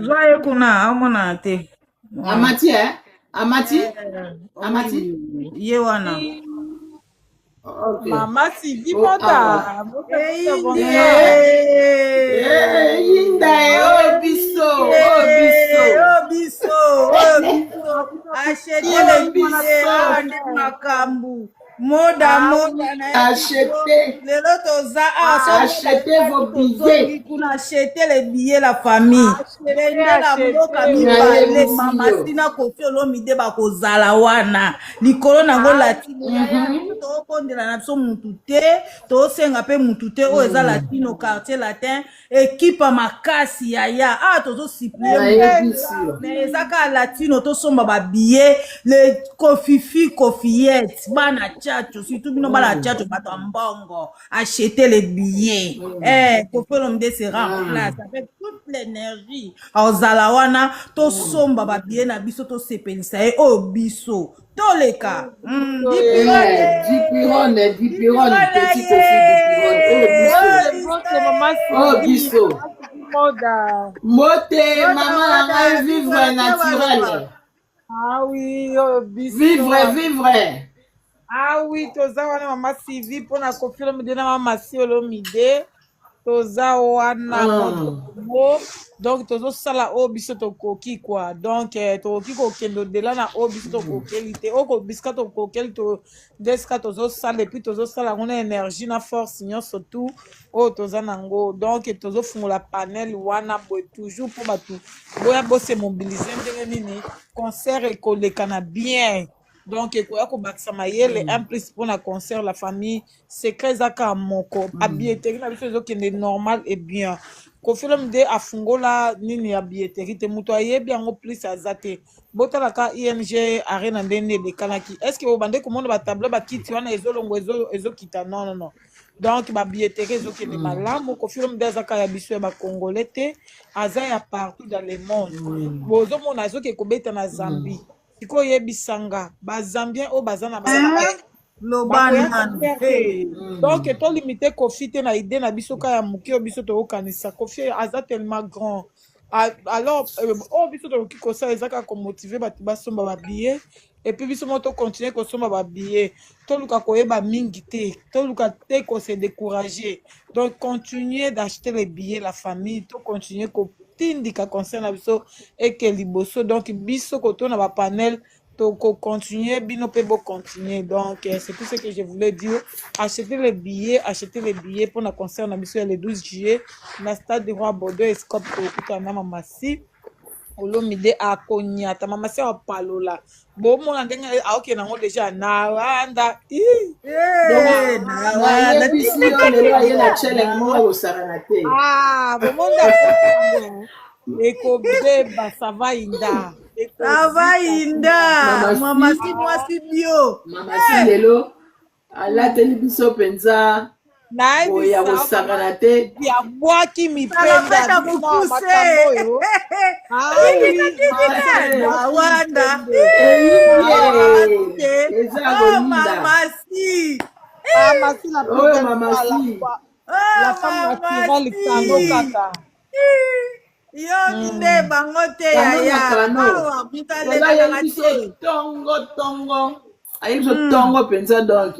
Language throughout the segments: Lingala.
Joye kuna amona te. Amati, hein? Amati? Amati? Yewana. Ok. Mama Sylvie Oh, Moda. Yinda, oh, biso, oh, biso. Obiso. Achete le billets, Biso. ande makambu. Moda na Achetez. lelo toza Achetez vos billets. kuna acheter les billets la famille. Bendela mboka mibale mama sina kofi olomide bakozala wana. Likolo nango latino ya tokondela na biso mutu te, tosenga pe mutu te oyo eza latino quartier latin, équipe makasi ya tozo supplie mais eza kaka latino tosomba ba billet le Kofiette bana tchacho surtout bino bana tchacho bato ya mbongo acheter les billets Kofi Olomide sera en place avec toute l'énergie ozala wana tosomba ba billet na biso tosepelisa ye oyo biso toleka Dipirone, petit Kofi Dipirone. Oh, biso. Mote, maman, vivre naturel. Ah oui, biso. Vivre. Ah oui, toza wana mama Sylvie mpona Kofi Olomide na mama si Olomide. Toza wana moto donc tozosala oyo biso tokoki quoi donc tokoki kokende odela na oyo biso tokokeli te oyo bisika tokokeli desika tozosala epuis tozosala yango na énergie na force nyonso tu oyo toza nango donc tozofungola panel wana boye toujours mpo bato boya bose mobilize ndenge nini concert ekoleka na bien donc ekoya kobakisa mayele un plus mpona concert la famille secret ezaka moko abilleteri na biso ezokende normal et bien Kofi Olomide afungola nini ya billeteri te moto ayebi yango plus aza te botalaka ING arena ndenge elekanaki estce obande komona batableau bakiti wana ezolongo ezokita non donc babilleteri ezokende malamu Kofi Olomide azaka ya biso ya bakongolais te aza ya partout dans le monde bozomona azoki kobeta na Zambie sikoyo yebisanga bazambien oyo baza na donc tolimite Kofi te na idée na biso ka ya moke oyo biso tokokanisa Kofi aza tellement grand alors oyo biso tokoki kosala eza kaka komotive bato basomba babillet epuis biso mo tokontinue kosomba babillet toluka koyeba mingi te toluka te kose décourager donc continuer d'acheter les billets la famille tocontinue tindika concert na biso eke liboso donc biso kotona ba panel to continuer bino pe bo continuer donc c'est tout ce que je voulais dire acheter les billets pour na concert na biso le 12 juillet na stade de Roi Baudouin Escope ko na mama si Olomide akonyata mama si apalola bomona ndenge aoke nango déjà na wanda bomonda ekobeba savainda mama si mwasi bio mama si lelo alateli biso penza oya kosakana te yabwaki mipenda mokuse awanda mamasi la femme naturelle kango kaka yo nde bango te yaya tongo ayebi biso tongo penza donc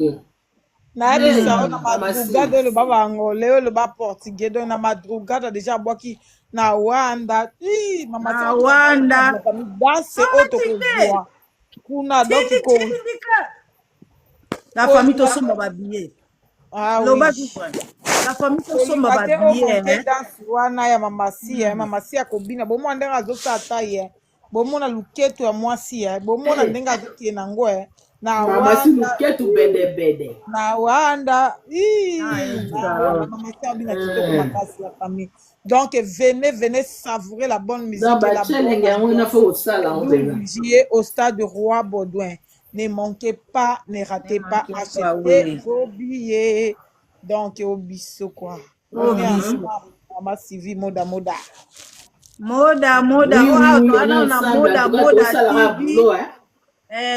nayebisa oyo na madrugade oyo loba bangolais oyo loba portugais donc na madrugade déjà abwaki na wanda wanda danse oyo tokozwa kuna donc la famille tosomba babillet loba la famille tosomba babillet danse wana ya mamasi akobina bomona ndenge azosala ta ye bomona luketo ya mwasi bomona ndenge azokie nango na wanda donc venez savourer la bonne musique au stade de Roi Baudouin. Ne manquez pas, ne ratez pas, achetez vos billets. Donc au biso quoi mama Sylvie moda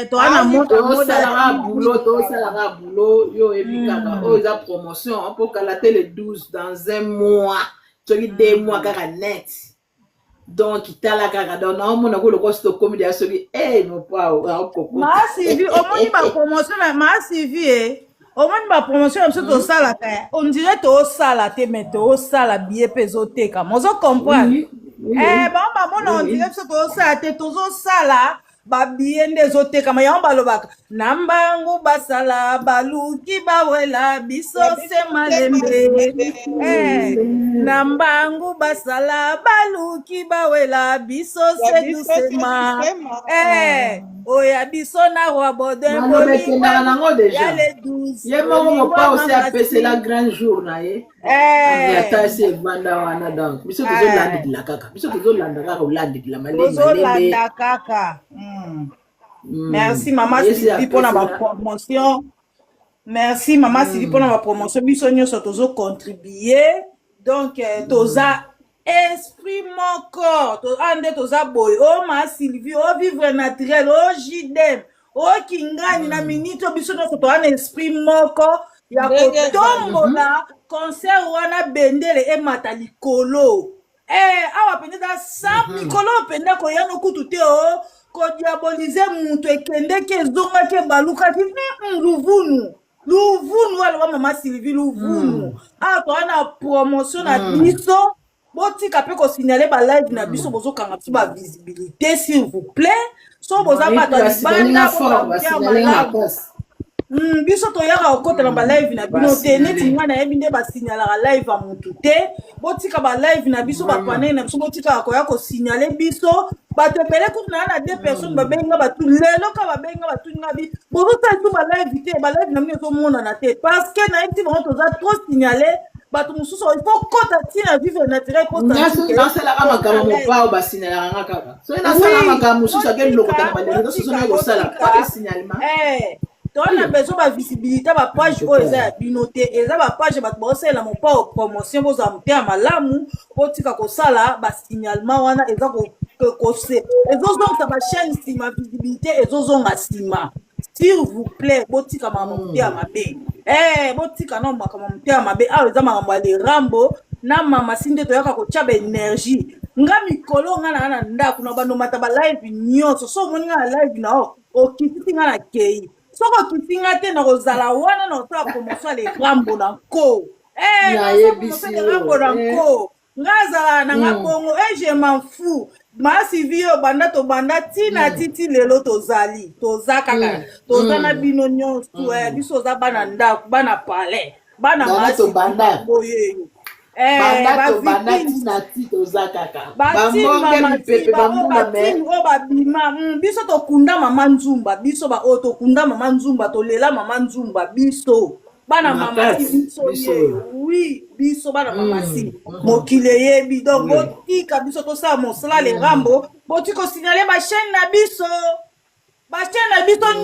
tosalaka boulot yo ebikaka oyo eza promotion mpo kala te le 12 dans un mois soki 2 mois kaka net donc tala kaka donc naomona ko loko sto komi dia soki mon pa okoko Massivi omoni ba promotion na Massivi omoni ba promotion na biso tosalaka ya on dirait tosala te mais tosala billet mpe ezoteka mozo comprendre bango bamona on dirait biso tosala te tozosala babillet nde ezotekama yango balobaka na mbangu basala baluki bawela biso se malembe na mbangu basala baluki bawela biso se dusema oya biso na roi bodin bolingwa nango ya le 12 ye moko mopa aussi apesela grand jour na ye ata se evanda wana donc biso tozolandidila kaka biso tozolanda kaka olandidila malezolanda kaka merci mama Sylvie mpona bapromotion merci mama Sylvie mpona bapromotion biso nyonso tozocontribue donc toza esprit moko ande toza boye ma Sylvie vivre naturel jidem kingani na minute biso nyonso toza na esprit moko ya kotombola concert wana bendele emata likolo awa pende da sa mikolo pende koya no kutu te kodiabolize mutu ekendeki ezongaki ebalukaki luvunu aloba mama Sylvie luvunu awa toza na promotion na biso botika mpe kosignale balive na biso bozokanga biso bavisibilité s'il vous plaît so boza bato ya libanda malamu biso toyaka kokotela balive na bino te neti nga nayebi nde basignalaka live ya mutu te botika balive na biso bapanei na biso botikaka koya kosignale biso bato ebele kutu na ya na 2 personnes babenga batu lelo ka babenga batuninga bi bozotala biso balive te balive na bino ezomonana te parce que nayebi ti bango toza trop signale bato mosusu il faut kota ntina vivre naturel nasalaka makambo mopao basignalaka kaka soki nasalaka makambo mosusu ake lokota na bareseau soso kosala pas de signalement tona besoin bavisibilité bapage oyo eza ya bino te eza bapage bato baosalela mopao promotion bozala moteya malamu botika kosala basignalement wana eza ezozongisa bachaîne nsima visibilité ezozonga nsima s'il vous plaît botika makambo moteya mabe botika na makambo moteya mabe awa eza makambo ya lerambo na mama si nde toyaka kotya baénergie nga mikolo nga na ndako na bandomata balive nyonso so omoni nga na live na okitisi nga na kei soko kitinga te na kozala wana na kosala promotion ya lerambo na nko lerambo na nko nga azala na nga bongo je m'en fous Massivi yo banda to banda tina titi lelo tozali toza kaka toza na bino nyonso biso za bana ndako bana palais bana Massivi banda boye babima biso tokunda mama nzumba biso baoyo tokunda mama nzumba tolela mama nzumba biso bana mamasi biso oui biso bana mamasi mokili eyebi donc botika biso tosala mosala lerambo botika osignale bachaîne na biso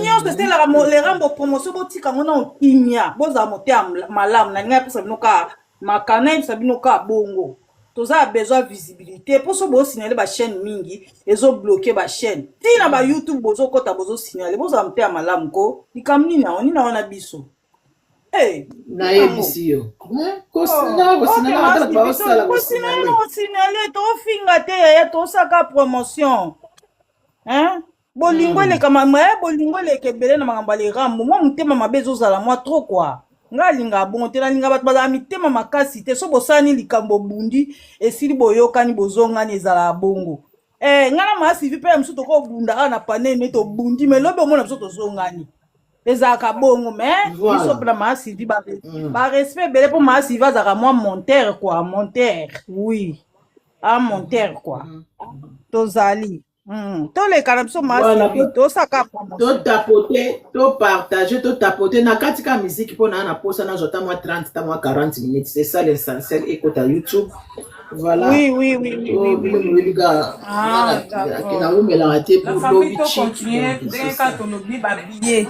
nyonso eselaka lerambo promotion botika ngo na okimia bozala moteya malamu na ninga epesa bino kaka makana ebisa bino kaka bongo toza besoin visibilité poso bosignale bachaîne mingi ezobloke bachaîne ntina bayoutube bozokota bozosignale bozala moteya malamu ko likambo nini awo nini awana biso nayebisi yo kosinale tofinga te yaya tosaka promotion bolingo elekama bolingo eleka ebele na makambo ya lerambo mwa motema mabe ezozala mwa trop kwa nga alinga bongo te nalinga bato bazala mitema makasi te so bosani likambo bundi esili boyokani bozongani ezala bongo nga na Massivi mpe ya mosusu tokobundaka na panene tobundi me lobi omona biso tozongani ezalaka bongo mais biso mpona Massivi barespect ebele mpo Massivi azalaka mwa montere quoi montere oui montere quoi tozali toleka na biso Massivi tosaka totapote topartage totapote na kati ka miziki mpo na posa nazwa ta mwa 30 ta mwa 40 minutes c'est ça l'essentiel ekota YouTube. Voilà. Oui. La famille to continuer dès quand on oublie babiller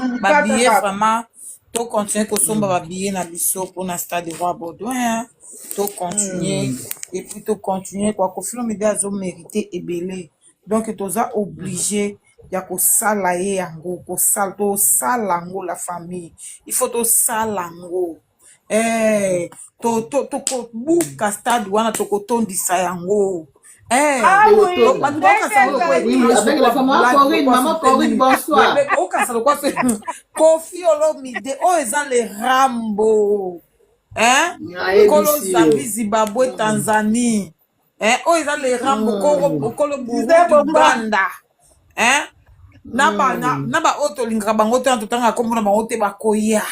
vraiment to continuer ko somba babiller na biso pour na stade de roi Baudouin to continuer et puis to continuer quoi ko film media zo mériter ebele donc toza obligé ya ko sala ye yango ko sala to sala ngo la famille il faut to sala ngo to buka stade wana tokotondisa yango Ah de oui, l'automne. Oui, avec la maman Corinne, bonsoir. Kofi Olomide, oh, ils ont les Rambo. Hein? Ah, Kolo ABC, Zambie, Zimbabwe, Tanzanie. Hein? Oh, ils ont les Rambo, Kolo Burundi, Uganda. Hein? Naba oto lingra bango te antotanga komona bango te bakoya.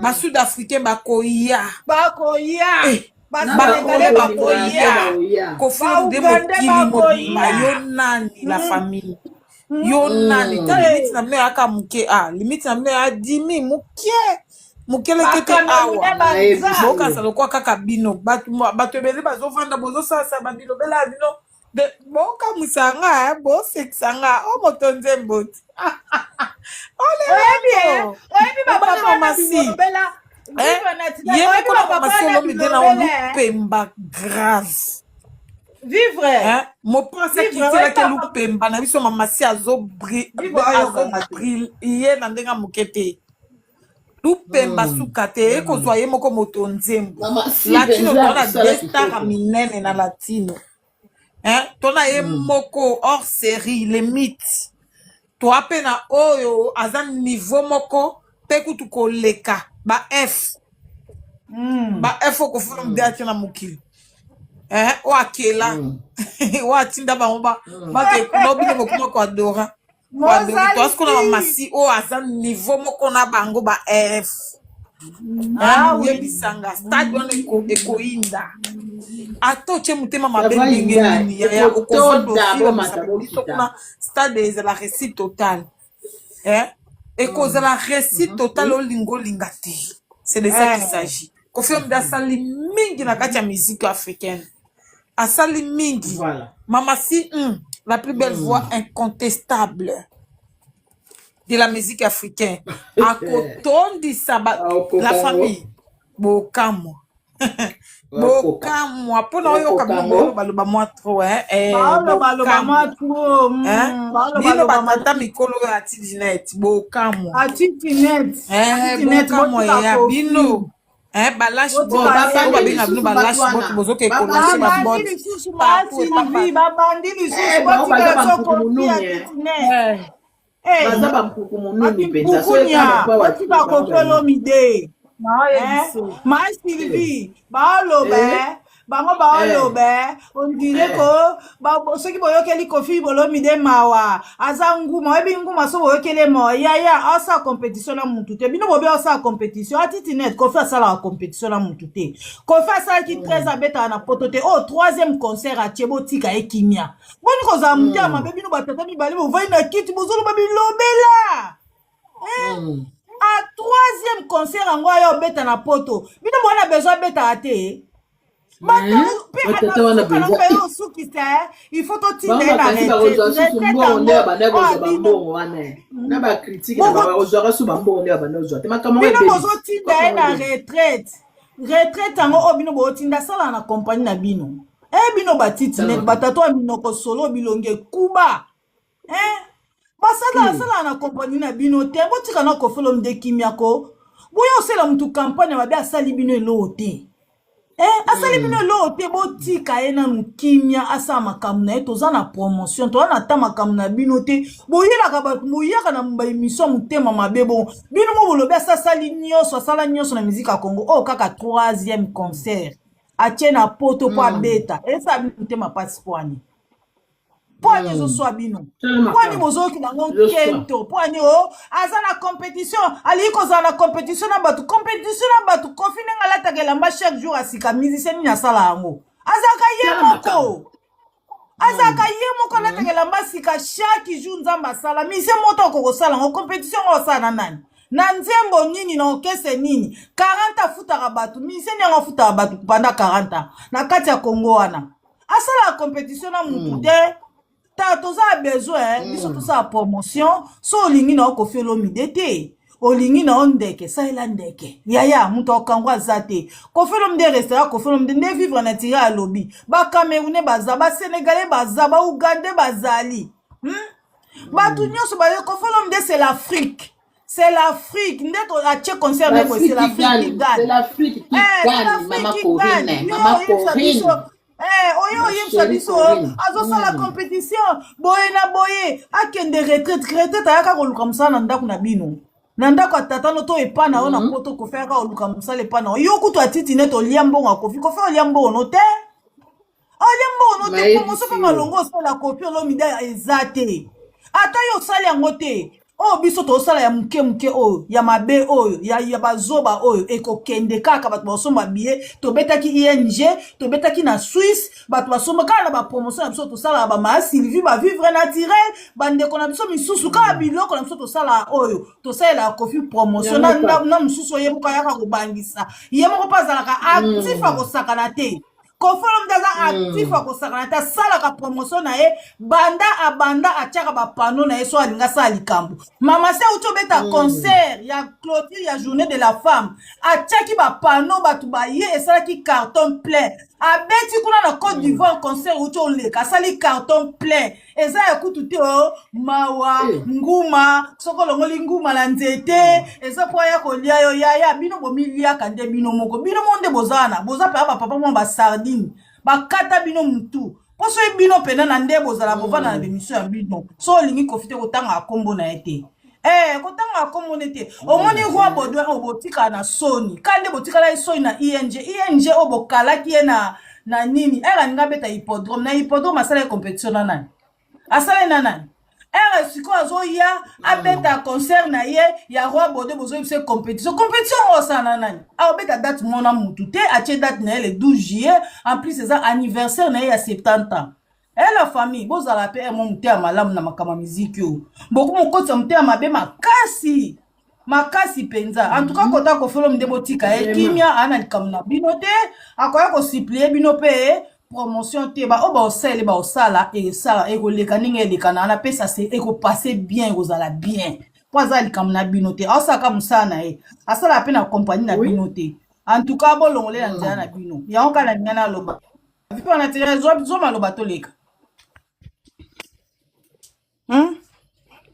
Ba Sud-Africain bakoya. Basénégalais bakoya. Kofi Olomide mokili mobima yo nani la famille. Yo nani ta limite na mne aka muke limite na mne ya 10,000 muke lekete awa bokasa lokwa kaka bino bato ebele bazovanda bozosasa babino bela bino bokamwisa nga bosekisa nga o moto nzembo ti mamasi yeme kona mamasi Olomide na olupemba grave Vivre. Mon prince qui tient que lupemba na biso mamasi azobri iye na ndenga mukete lupemba sukate ekozwa ye moko moto nzembo latino tona destara minene na latino tona ye moko hors série les mythes toa pe na oyo aza niveau moko pe kutu koleka ba F okofuna mde atina mokili o akela o atinda bango bakekuna bokuma koadora toasi kona mamasi o aza niveau moko na bango ba F yebisanga stade wana ekoyinda ata otie motema mabe ndenge nini yaya okovandofilbiso kuna stade ezala récit total ekozala récit total olinga te c'est de ça qu'il s'agit Kofi Olomide asali mingi na kati ya musique africaine asali mingi mamasi la plus belle voix incontestable de la musique africaine akotondisa la famille bokamwa bokamwa mpona oyoka bino baloba mwa trop bino batata mikolo oyo atidinet bokamwa bokamwa ya bino balashi babenga bino balashi boti bozoke kolasi baboti babandi lisusu baza bampuku monene mpenza sotika Kofi Olomide ma Sylvie baoloba bango baoloba ondire ko soki boyokeli Kofi Olomide mawa aza nguma oyebi nguma so boyokele mawa yaya asa compétition na mutu te bino bobe asa compétition atiti net Kofi asala compétition na mutu te Kofi asalaki 13 abeta na poto te o 3e concert atie botika ekimia boni kozala mutu ya mabe bino batata mibale bovai na kiti bozoloba bilobela a 3e concert yango ayo beta na poto bino bona besoin beta te il faut que retraite yango oyo bino botinda sala na compagnie na bino bino batiti net batato ya minoko solo bilonge kuba basala na compagnie na bino te botika na Kofi Olomide kimiako boya osala mutu campagne mabe asali bino eloo te asali bino eloo te botika ye na mukimia asala makambo na ye toza na promotion toza na ta makambo na bino te boyelaka bato boyaka na baémission motema mabe bon bino mo bolobi asala nyonso na musique ya Congo oyo kaka 3e concert atie na poto po abeta esala bino motema pasi poani poani ezoswa bino poani bozoki nango kento poani aza na compétition alii kozala na compétition na bato Kofi ndenge alataka elamba chaque jour asika musicien nini asala yango azalaka ye moko alataka elamba asika chaque jour nzambe asala musicien moto okokosala yango compétition ngo osala na nani na nzembo nini na okese nini 40 afutaka bato musicien yango afutaka bato pendant 40 na kati ya Congo wana asala compétition na mutu te toza besoin biso tosala promotion so olingi na Kofi Olomide te olingi na ondeke saela ndeke yaya mutu okangwa aza te Kofi Olomide restera Kofi Olomide nde vivre na tira ya lobi Camerounais baza Sénégalais baza Ougandais bazali bato nyonso baye Kofi Olomide c'est l'Afrique nde atie concert c'est l'Afrique qui gagne Maman Corinne oyo oyebisa biso azosala compétition boye na boye akende retraite ayaka koluka mosala na ndako na bino na ndako atatano to epana oyo na poto kofi ayaka koluka mosala epana yo kutu atiti nete olia mbongo akofi kofi olia mbongo no te olia mbongo no te promotion mpe malongo osala kopi olomide eza te ata yo osali yango te oyo biso tosala ya muke oyo ya mabe oyo ya bazoba oyo ekokende kaka bato basomba bie tobetaki ING tobetaki na Suisse bato basomba kaka na bapromotion na biso tosala bamaya Sylvie bavivre naturel bandeko na biso misusu kaka biloko na biso tosala oyo tosalela kofi promotion na mosusu oye moko ayaka kobangisa ye moko mpe azalaka actif akosakana te kofolo mdaza actif akosakana te asalaka promotion na ye banda atiaka bapano na ye so alinga asala likambo mama se auti obeta concert ya clôture ya journée de la femme atiaki bapano bato baye esalaki carton plein abeti kuna na Côte d'Ivoire concert auti oleka asali carton plein eza ya kutu te mawa nguma soko longoli nguma na nzete eza po ya kolia yo ya bino bomiliaka nde bino moko bino monde bozana boza pa bapapa mo basardine bakata bino mutu poso bino pena na nde bozala bovana na bemission ya bino so olingi kofite kotanga akombo na ete kotanga akombo nete omoni roi Baudouin obotika na soni kande botika la soni na ING obokalaki ye na nini ninga beta hippodrome na hippodrome asala compétition na nani asala na nani siko azoya abeta concert na ye ya roi Baudouin bozo yebisa compétition osala na nani abeta date mona mutu te atie date na ye le 12 juillet en plus eza anniversaire na ye ya 70 ans la famille bozala pe mo mutea malamu na makama muziki yo beaucoup mokotsa mutea mabe makasi penza en tout cas kota ko folo mde botika kimia ana likamu na bino te akoya ko supplier bino pe promotion te ba osala et ça ekoleka ninga elekana na pesa se ekopasser bien ekozala bien poza likamu na bino te osaka musana na ye asala pe na compagnie na bino te en tout cas bolongole na nzela na bino yango kana ngana loba vipi na tere zo maloba toleka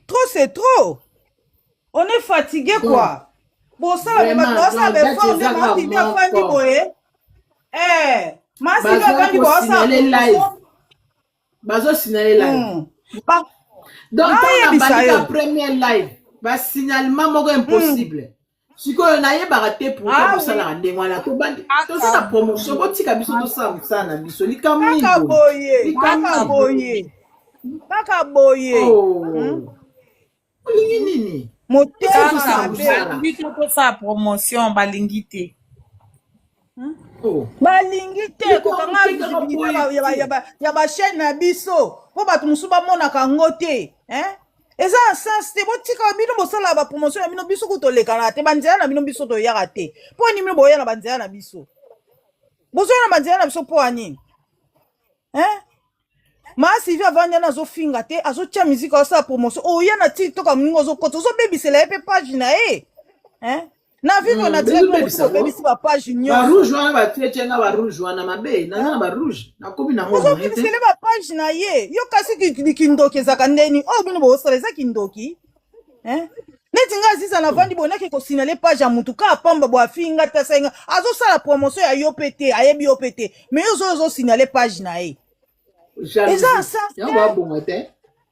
trop c'est trop on est fatigué quoi bon ça mais maintenant ça be fort de mardi de fandi boye masi ba kandi bo ça bazo signaler live donc on a battu la première live ba signalement moko impossible sikoyo na ye barate pour que ça la ndenge wana to bandi to ça promotion botika biso to ça na biso likambo kaka boye olingi nini motema biso tosala promotion balingi te balingi te kokanga visibilité ya bachaîne na biso po bato mosusu bamonaka ngo te eza sens te botika bino bosala bapromotion ya bino biso kutolekana te banzela na bino biso toyaka te mpo ani bino boya na banzela na biso bozoya na banzela na biso mpo anini maa Sylvie avandi ana azofinga te azotia miziki asala promotion oya na tiktok amoninga ozokota ozobebisela ye mpe page na ye na vivre na obebisi bapage nyonso wana batietianga barouge wana mabe naza na barouge nakomi nango ozobebisele bapage na ye yo kasi kindoki ezaka ndeni oyo bino bosala eza kindoki neti nga aziza na vandi bonaki kosinale page ya mutu ka apamba bo afinga te asainga azosala promotion ya yo mpe te ayebi yo mpe te mais yo ozosinale page na ye eza ça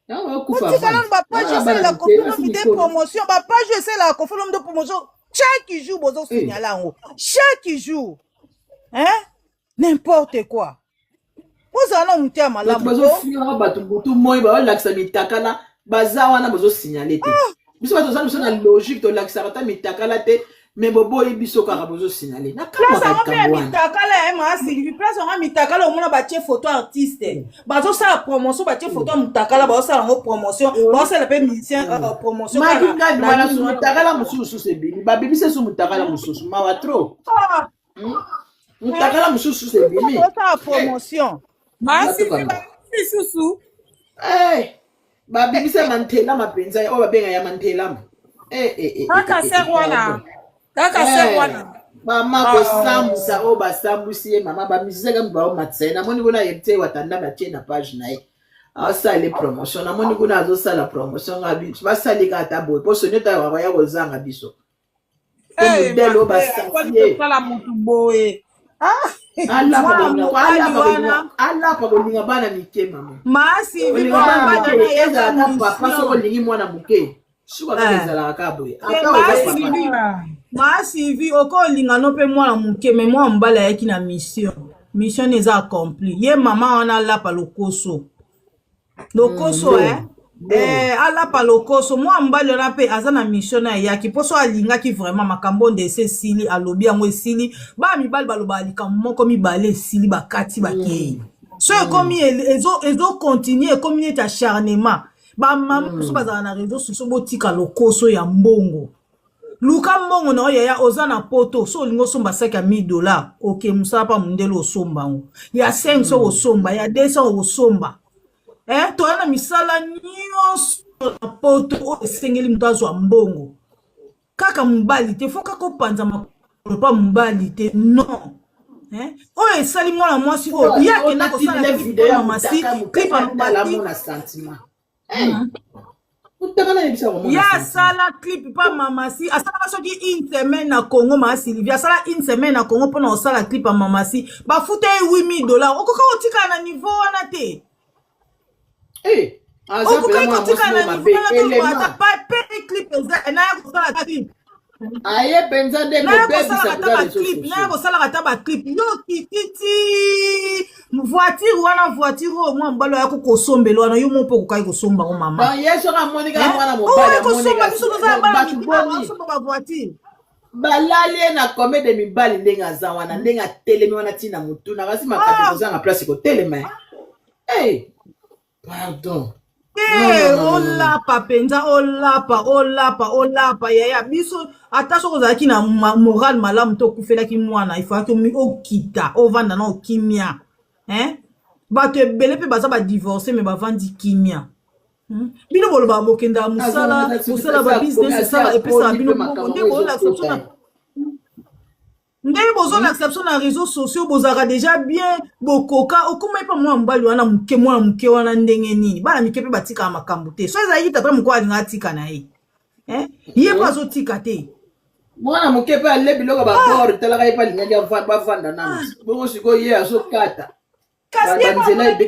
otikala bapage esalela kofilomide promotion bapage esalela kofilomide promotion chaque jour bozosignala yango chaque jour n'importe quoi ozala na motu ya malamu bazofinga bato butu moi baolakisa mitakala baza wana bozosignale te biso bato ozala biso na logique tolakisaka ta mitakala te mais boboyi biso kaka bozosignale mitakala ya maa Sylvie place yango mitakala omona batie photo artiste bazosala promotion batie photo ya mitakala bazosala yango promotion bazosala mpe musicien promotion mitakala mosusu ebimi babimisi so mitakala mosusu mawa tro mitakala mosusu ebimi bazosala promotion lisusu babimisa mantelama mpenza oyo babenga ya mantelama kaka ser wana mama kosambusa oyo basambusi ye mama bamisisaka mibao matsaye namoni kuna yebite watanda batie na page na ye asala promotion namoni kuna azosala promotion nga biso basalika ata boye po soni otaka ya kozanga biso modele oyo basalie motu boye Allah pa kolinga bana mike mama. Masi vi papa so kolingi mwana muke. Suka kazala kaboye. Masi vi okolinga no pe mwana muke me mwa mbala yaki na mission. Mission eza accompli. Ye mama wana lapa lokoso. Lokoso alapa lokoso mwa mbali wana pe aza na mission na yaki poso alingaki vraiment makambo ndese sili alobi yango esili ba mibali baloba alika moko mibale esili bakati bakei so ekomi ezo continuer ekomi neti acharnement ba mama poso bazala na réseau sociaux botika lokoso ya mbongo luka mbongo na oyo ya oza na poto so olingo somba $5 000 ok musala pa mundele osomba ngo ya 500 osomba ya 200 osomba toana misala nyonso na poto oyo esengeli mutu azwa mbongo kaka mobali te fo kaka opanza makolo pa mobali te non oyo esali mwana mwasi oyo yakenda kosala video masi clip na sentiment ya sala clip pa mamasi asala soki une semaine na Congo ma Sylvia asala une semaine na Congo pona osala clip pa mamasi bafuta $8,000 okoka otika na niveau wana te nakosalaka ta baclip yo kititi voiture wana voiture oyo mwa mbalo ya kokosombela wana yo mo mpo kokai kosombango mama bavoiture balali na kome de mibali ndenge aza wana ndenge atelemi wana ntina motu nakasi makati kozanga place kotelema pardon olapa penza olapa yaya biso ata soko ozalaki na moral malamu to okufelaki mwana ifaki okita ovanda na okimia bato ebele mpe baza badivorce me bavandi kimia bino boloba bokenda mosala babusiness esala epesaka bino bongo nde bozola exception ndenge bozona exception na réseaux sociaux bozaka déjà bien bokoka okoma epa mwana mobali wana mwana moke wana ndenge nini bana mike mpe batikaka makambo te so ezalaki tata moko alinga atika na ye ye mpo azotika te mwana moke mpe ale biloko babord talaka ye mpe alingaki bavanda nano bongo sikoyo ye azokata kasi ye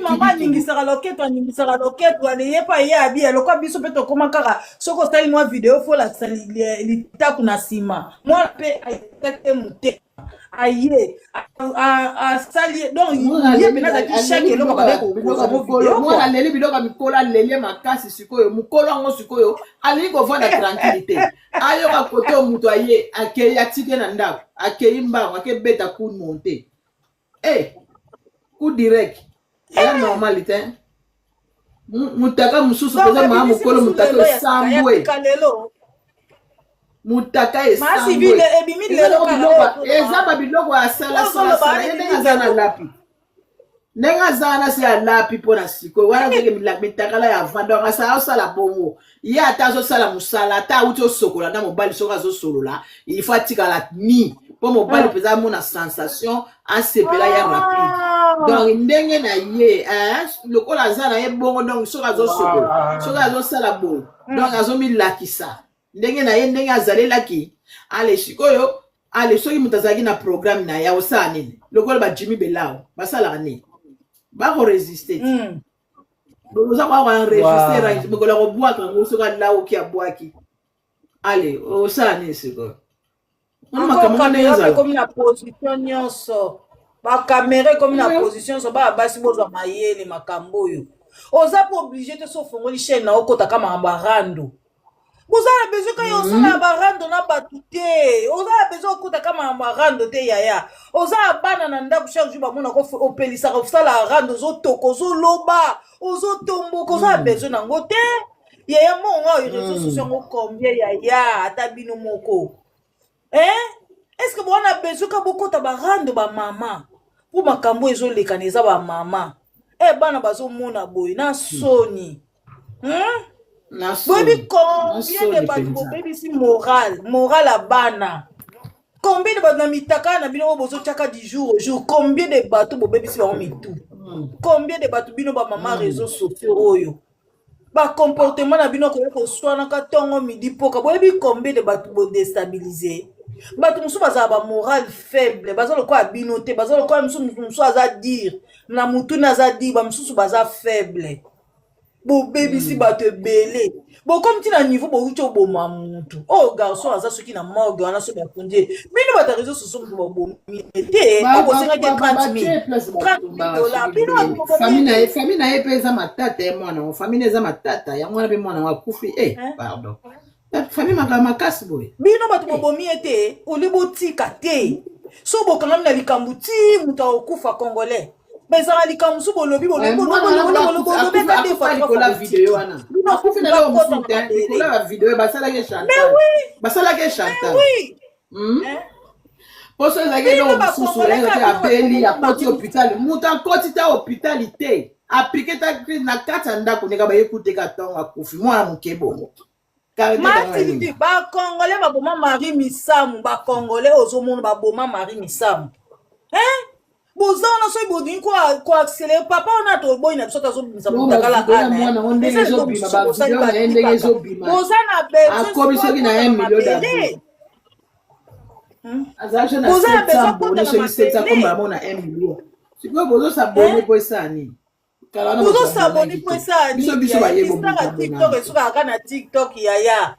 mama aningisaka loketo ye mpa ye abi alokwa biso mpe tokoma kaka soki osali mwa video fo lakisa litaku na nsima mwana mpe ayete mote aye asali donc ye mpe nazalaki chaque eloko mwana aleli biloko mikolo aleli makasi sikoyo mokolo yango sikoyo alingi kovanda tranquillité ayoka kote o moto aye akei atike na ndako akei mbango akebeta coup monte coup direct ya normalité mutaka mususu peza maa mokolo mutaka esambwe mutaka esambwe eza babiloko asala ye ndenge aza na lapi ndenge aza na se ya lapi mpo na sikoyo wana ndenge mitakala ya vanda asala osala bongo ye ata azosala mosala ata auti osokola na mobali soki azosolola il faut atikala ni mpo mobali mpenza amona sensation asepela ya rapide donc ndenge na ye lokola aza na ye bongo donc soki azosokola soki azosala bongo donc azomilakisa ndenge na ye ndenge azalelaki ale sikoyo ale soki moto azalaki na programme na ye osala nini lokola bajimi belao basalaka nini bakoresiste ti oza koenregistre mokola kobwaka ngo soki alauki abwaki ale osala nini sikoyo ekomi na position nyonso bakamera ekomi na position nyonso basi bozwa mayele makambo oyo oza po oblige te so ofongoli chaîne na okota kama makambo arando oza na besoin ka yo osala barando na bato te oza na besoin okota kama makambo arando te yaya oza na bana na ndako chaque jour bamona opelisaka osala arando ozotoka ozoloba ozotomboka oza na besoin nango te yaya monga oyo réseau sociaux yango combien yaya ata bino moko est-ce que bwana besoin ka bokota barando bamama po makambo ezolekana eza bamama bana bazomona boye na soni boyebi combien de bato bobebisi moral ya bana combien de bato na mitaka na bino oyo bozotiaka du jour au jour combien de bato bobebisi bango mitu combien de bato bino bamama réseaux sociaux oyo bacomportement na bino koya koswanaka ntongo midi mpoka boyebi combien de bato bodestabilize bato mosusu bazala ba moral faible baza lokola bino te baza lokola mosusu aza dire na mutu na aza dire bamosusu baza faible bobebisi bato ebele bokomi ntina niveau bouti oboma mutu oyo garçon aza soki na morgue wana so bakundi bino bato réseau soso moto babomi te obosengaki 30 $30,000 famille na ye mpe eza matata ye mwana famille eza matata yango wana mpe mwana wakufi pardon famille makambo makasi boye bino bato bobomi ye te oli botika te so bokangami na likambo ti moto akokufa congolais bezala likambo so bolobi basalaki chantage poso ezalaki eloko mosusu abeli akoti hôpital moto akoti ta hôpital te apike ta crise na kati ya ndako ndeka bayekuteka ntongo akufi mwana moke bongo matiti bakongole baboma mari misamu bakongole ozomona baboma mari misamu boza wana soki bodingi koaccélere papa wana toboyi na biso tazobimisa motakala boza na besoin soki na 1 million d'abonnés azalaki na 700 abonnés soki 700 komala mona 1 million sikoyo bozosabone po esani bozosabone po esanibiso esuka kaka na tiktok yaya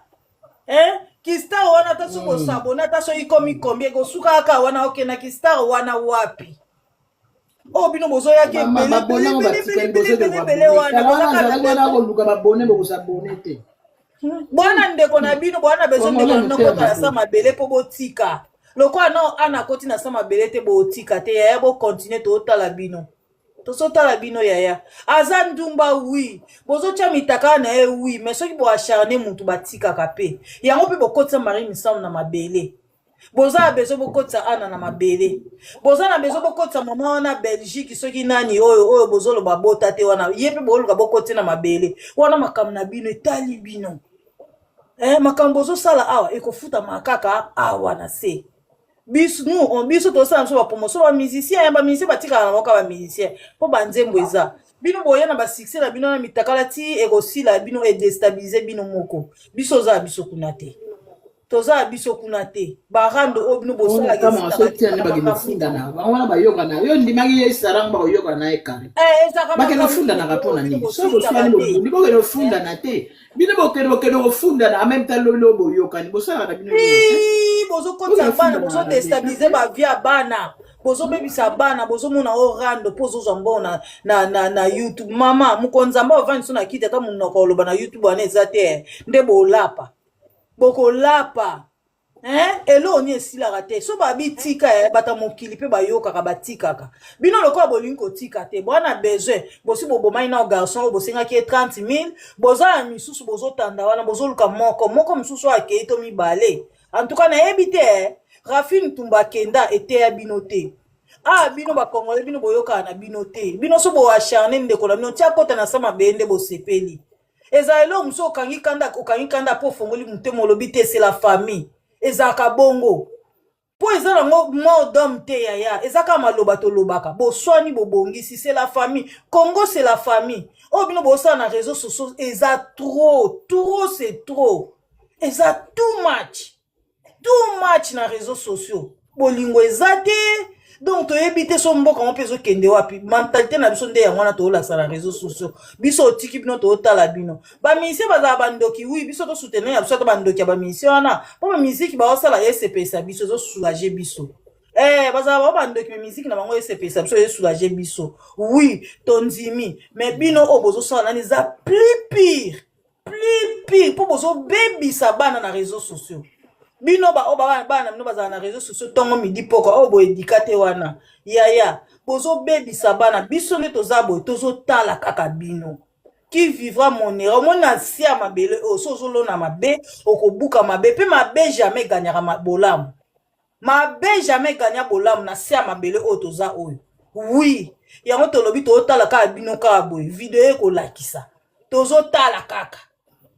kistar wana ta soki osabone ata soki komi kombie kosuka kaka wana okenda kistar wana wapi oyo bino bozoyaki ebele bwana ndeko na bino bwana bezo ndeko nokota na sa mabele mpo botika lokola no ana koti na sa mabele te botika te yaya bokontinue tootala bino tosotala bino yaya aza ndumba wi bozotya mitaka na ye wi mais soki boacharne mutu batikaka pe yango mpe bokotisa mari misamu na mabele boza na bezo bokotisa ana na mabele boza na bezo bokotisa mama wana Belgique soki nani oyo bozoloba bota te wana ye mpe boluka bokotisa na mabele wana makambo na bino etali bino makambo bozosala awa ekofuta makaka awa na se biso tosala biso bapromotion bamusicien batikala na moka bamusicien mpo banzembo eza bino boya na basuccès na bino na mitakala ti ekosila bino edestabilize bino moko biso oza biso kuna te toza biso kuna te barando oyo bino bosalakabangwana bayokana yo ndimaki ye sarang bakoyokana na ye kare bakende ofundanaka mpona nini so boswani bokende ofundana te bino bokende ofundana en même temps lobilo boyokani bosalaka na bino bozokotisa bana bozodestabilize bavie ya bana bozobebisa bana bozomona orando mpo ozozwa mbona na youtube mama mokonzamba ovandi so na kiti ata monoko oloba na youtube wana eza te nde bolapa bokolapa elo oni esilaka te so babitika bata mokili mpe bayokaka batikaka bino lokola bolingi kotika te bwana besoin bosi bobomai na garçon oyo bosengaki 30,000 boza na misusu bozotanda wana bozoluka moko misusu akei to mibale en tout cas nayebi te Rafine Tumba Kenda eteya bino te bino bakongole bino boyokaka na bino te bino so boacharne ndeko na bino tia kota na sama bende bosepeli ezalelo muso okangi kanda po fongoli mutemo olobi te c'est la famille ezaka bongo po eza nango mort d'homme te yaya ezaka maloba tolobaka boswani bobongisi c'est la famille Congo c'est la famille bino bosala na réseaux sociaux eza trop c'est trop eza too much na réseaux sociaux bolingo eza te donc toyebi te so mboka mo mpe ezokende wapi mentalité na biso nde yango wana toolakisa na réseaux sociaux biso otiki bino tootala bino bamisie bazala bandoki wi biso tosoutenir ya biso ata bandoki ya bamisie wana mpo bamisiki baosala esepesa biso ezosoulage biso bazala bao bandoki bamisiki na bango esepesa biso ezosoulage biso wi tondimi mais bino oyo bozosala nani eza plus pire mpo bozobebisa bana na réseaux sociaux bino bana bino bazala na réseaux sociaux ntongo midi poko oyo boedika te wana yaya bozobebisa bana biso nde toza boye tozotala kaka bino qui vivra monera omoni nsi ya mabele oyo so ozolona mabe okobuka mabe mpe mabe jamais ganyaka bolamu mabe jamais ganya bolamu na nsi ya mabele oyo toza oyo wi yango tolobi tozotala kaka bino kaka boye video ekolakisa tozotala kaka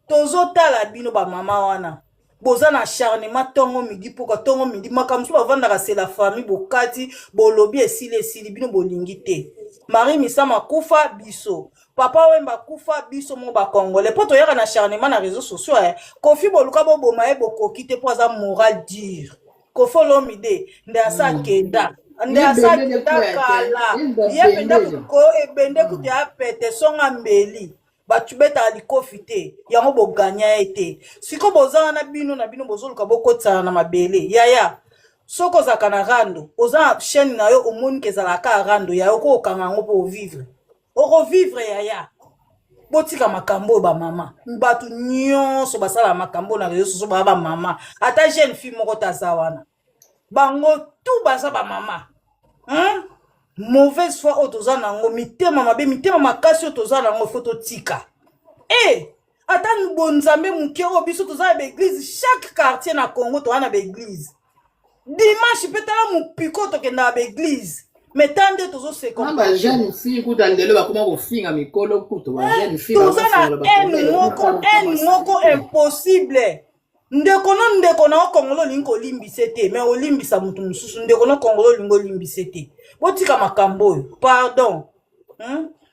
tozotala bino bamama wana boza na acharnement tongo midi poka tongo midi makambo so bavandaka c'est la famille bokati bolobi esili bino bolingi te Marie Misama kufa biso papa wemba kufa biso mo bakongole po toyaka na acharnement na réseaux sociaux Kofi boluka boboma ye bokoki te po aza moral dur Koffi Olomide nde asa kenda nde asa kenda kala ye penda ko ebende kuti apete songa mbeli batu beta likofi te yango boganya ete siko bozana na bino bozoluka bokotana na mabele yaya soko zaka na rando oza chaîne na yo omoni kezalaka rando yayo ko okanga ngo po vivre yaya botika makambo ba mama batu nyonso basala makambo na rezo so ba mama ata jeune fille moko tazawana bango tout baza ba mama mauvaise foi otoza nango mitema mabe mitema makasi otoza nango foto tika ata bonzambe muke o biso toza na église chaque quartier na Congo to na église dimanche petala mupiko to kenda na église mais tant de tozo se comme ba jeune fille kutandelo bakoma kofinga mikolo kuto ba jeune fille toza na en moko impossible ndeko na okongolo lingo limbise te mais olimbisa mutu mususu ndeko na okongolo lingo limbise te botika makambo pardon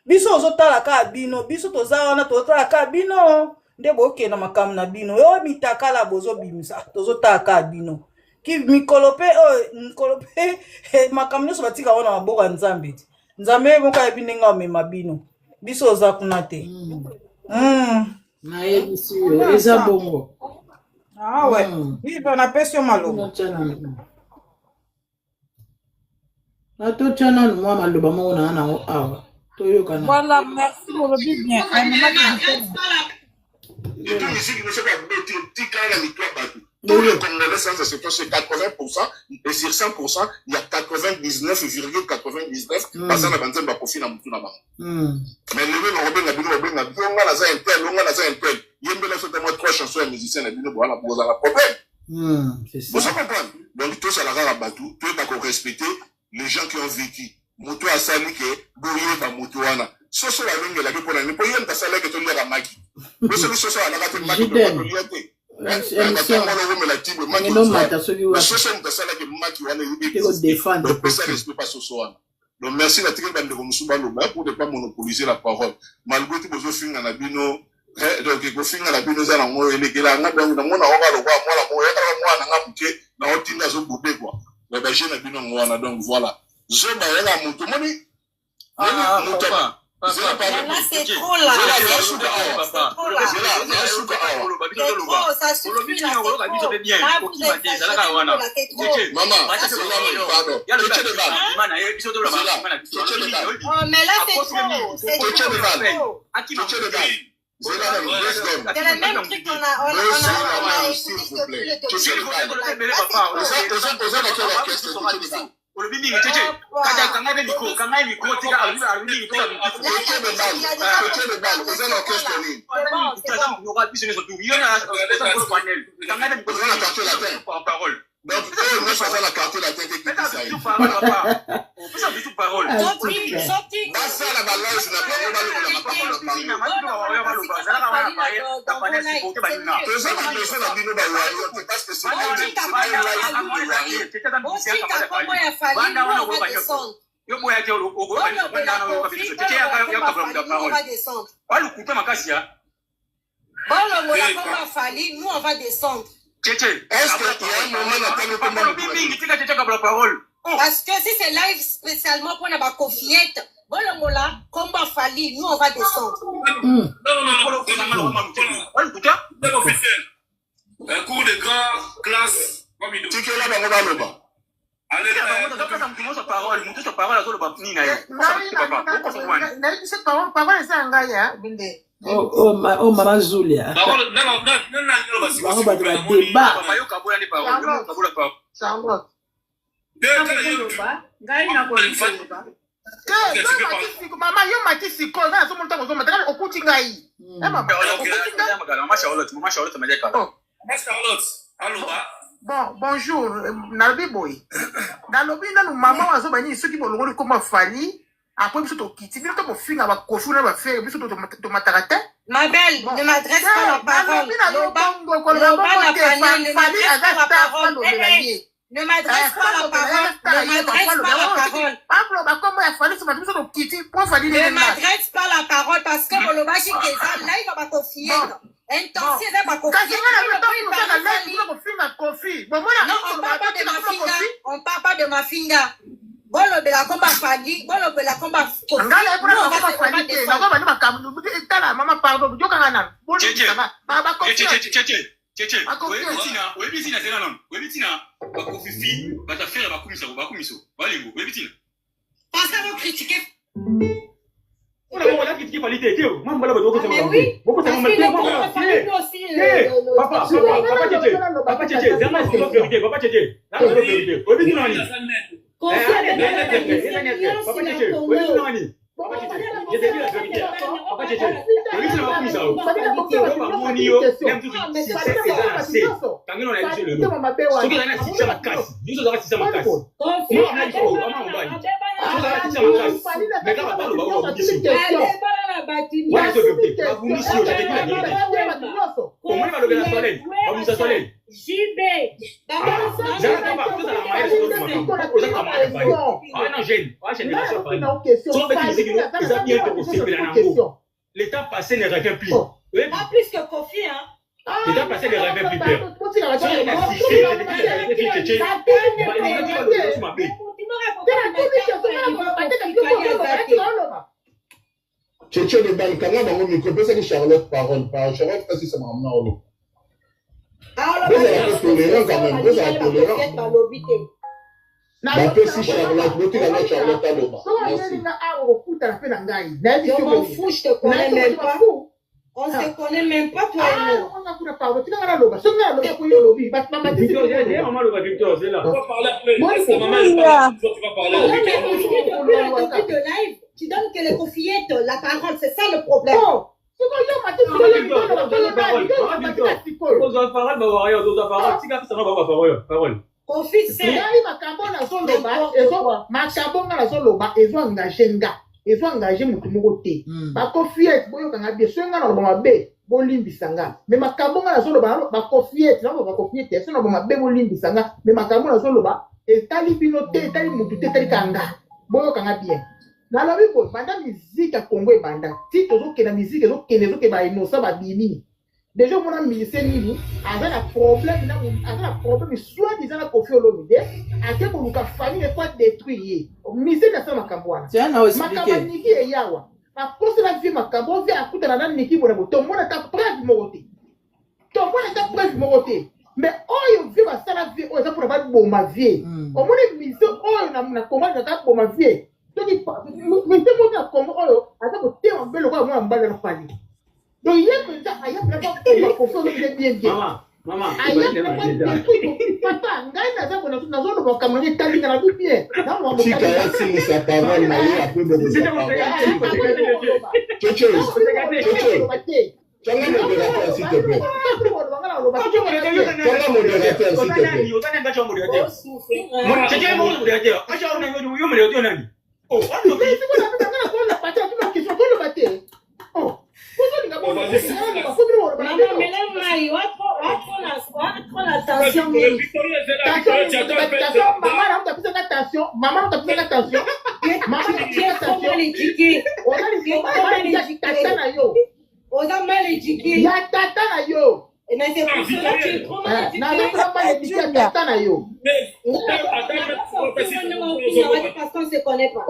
biso ozotala ka bino biso toza wana tozotala ka bino nde bokena makambo na bino yo bitakala bozobimisa tozotala ka bino ki mikolope makambo nyonso batika wana maboka nzambe nzambe moko ya binenga omema bino biso oza kuna te nayebisi yo eza bongo ouais vive na pesio maloba natotya nanu mwa maloba moko na nango awa toyokana Voilà, merci pour le bien. Tous les Congolais sans exception, c'est 80%, et sur 100%, il y a 99,99% passant la bande de profil à Moutouna. Mais le même Robin a bien la il y a 3 chansons à musiciens, il y a problème. Vous comprenez? Donc, tout ça, la Batou, tout est à respecter les gens qui ont vécu. Moutou a sali que Bourrier va Moutouana. Ce soit la langue de la vie pour la nuit, pour y avoir salé que tu l'as à Maki. Mais c'est le social à la rate Maki de la Maki. Donc merci la tribu de Moussoubalou pour ne pas monopoliser la parole. Malgré tout, vous offrez un abino. Donc il faut finir la bino za nango elekela nga donc na mona oka lokwa mwana mo yaka mwana nga muke na otinda zo bube quoi. Mais ba jeune bino ngwana donc voilà. Je ba yaka mutu moni. Mutama. Là, c'est trop là. C'est trop là. Ça suffit là. Maman, mais là, c'est trop. C'est le même truc qu'on a écouté depuis le début. Donc, nous faisons la carte la tête qui parole. Nous, on va descendre. Est-ce qu'il y a un moment parce que si c'est live spécialement pour la confiette, comme on Fali, nous on va descendre. Un cours de grande classe. Tu es là dans le bas. Oh, Maman Zulia. Mama yo matisi ko na so monta ko mataka okuti ngai. Bon, bonjour, Nalbi boy. Dans le bien nous maman wazo bani ceux qui vont le comment Fali après biso to kiti biso to finga ba kofu na ba faire biso to matarata. Ma belle, ne m'adresse pas la parole. Ne m'adresse pas la parole. Ne m'adresse pas la parole. Ne m'adresse pas la parole parce que mon lobashi là il va pas confier. Intention eza ba Kofi. Kasi ngana kwa tamu nosaka live kuna kofinga Kofi. Bon moi non, on parle pas de Mafinga. On parle pas de Mafinga. Bolobela komba Fadi, bolobela komba Kofi. Ngala kuna komba Fadi. Ngala bani makamu. Tala mama pardon. Joka ngana. Ba Kofi. Tchétché. Webitina c'est là non. Webitina ba Kofi ba ta faire ba kumiso. Balingo, webitina. Parce que vous critiquez. On a critiqué qualité, Théo. Moi, je vais vous Mais oui, beaucoup de parce que les aussi. Papa Tchétché. Papa Tchétché. C'est moi qui dois vérité. Papa Tchétché. Là, je dois vérité. Oui, mais non, Papa Tchétché. Oui, mais non, Papa Tchétché. J'ai dit la vérité. Papa Tchétché. Oui, c'est pas comme ça. On va monio. Même tout c'est quand on a dit le nom. Ce que l'on a dit c'est ma casse. Nous on a dit c'est ma casse. Moi on a dit on va. Nous on a dit c'est ma casse. Mais quand on parle on va dire ouais, c'est vérité. Vous nous si j'ai dit la vérité. Comment il va lever la soleil? On vous a soleil. JB. J'attends pas tout ça la maille. Ah non, jeune. Ah, j'ai déjà l'état passé ne revient plus. Pas plus que Kofi, hein. L'état passé ne revient plus. Tchétché de Ban, quand on a micro, peut-être que Charlotte parole. Charlotte, parce que c'est maman en l'eau. Vous avez tolérant quand même. Vous avez tolérant. Ma petite Charlotte, vous êtes Charlotte à l'eau. Je m'en fous, je te connais même pas. On ne se connaît même pas, toi et moi. On va parler de live, tu donnes que les confillettes la parole, c'est ça le problème. Kofi, c'est ezo engagé mutu moko te ba Kofiet boyo kanga bien so ngana ba mabe bolimbisanga me makambo ngana so loba ba Kofiet na ba Kofiet so na ba mabe bolimbisanga me makambo na so loba etali bino te etali mutu te etali kanga boyo kanga bien na lobi ko banda musique a Congo e banda ti tozo ke na musique ezo ke nezo ke ba inosa ba bimi déjà mon ami musicien nini avec un problème là avec un problème soit disant la Kofi Olomide à quel moment ka famille est pas détruit musicien na ça makambwana tu as aussi makamba niki e yawa na poste la vie makambo vi akuta na niki bona to mona ta preuve morote to mona ta preuve morote mais oyo vi ba sala vie oyo za pour ba bomba vie o mona musicien oyo na comment na ta bomba vie to ki mais te mona comme oyo ata ko te on belo ko mo mbala na fali. Donc, il y a peut-être un pour faire le bien bien. Maman, il y a papa, ngaina za kuna tunazoona kwa kama ni tali na bien. Na mwa Si tu as sa parole, mais il y a peu de Tchétché. Tu as un modérateur, s'il te plaît. Tu as un modérateur, s'il te plaît. Mais c'est pour cela que tu es trop mal éduqué. Parce qu'on ne se connaît pas.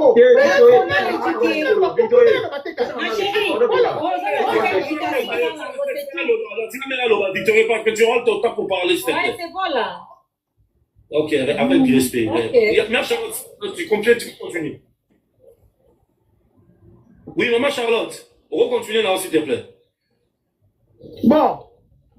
Victoria, pas que tu rentres ton temps pour parler, s'il te plaît. Ouais, c'est voilà. Ok, avec du respect. Merci Charlotte, tu continues. Oui, maman Charlotte, on va continuer là, s'il te plaît. Bon,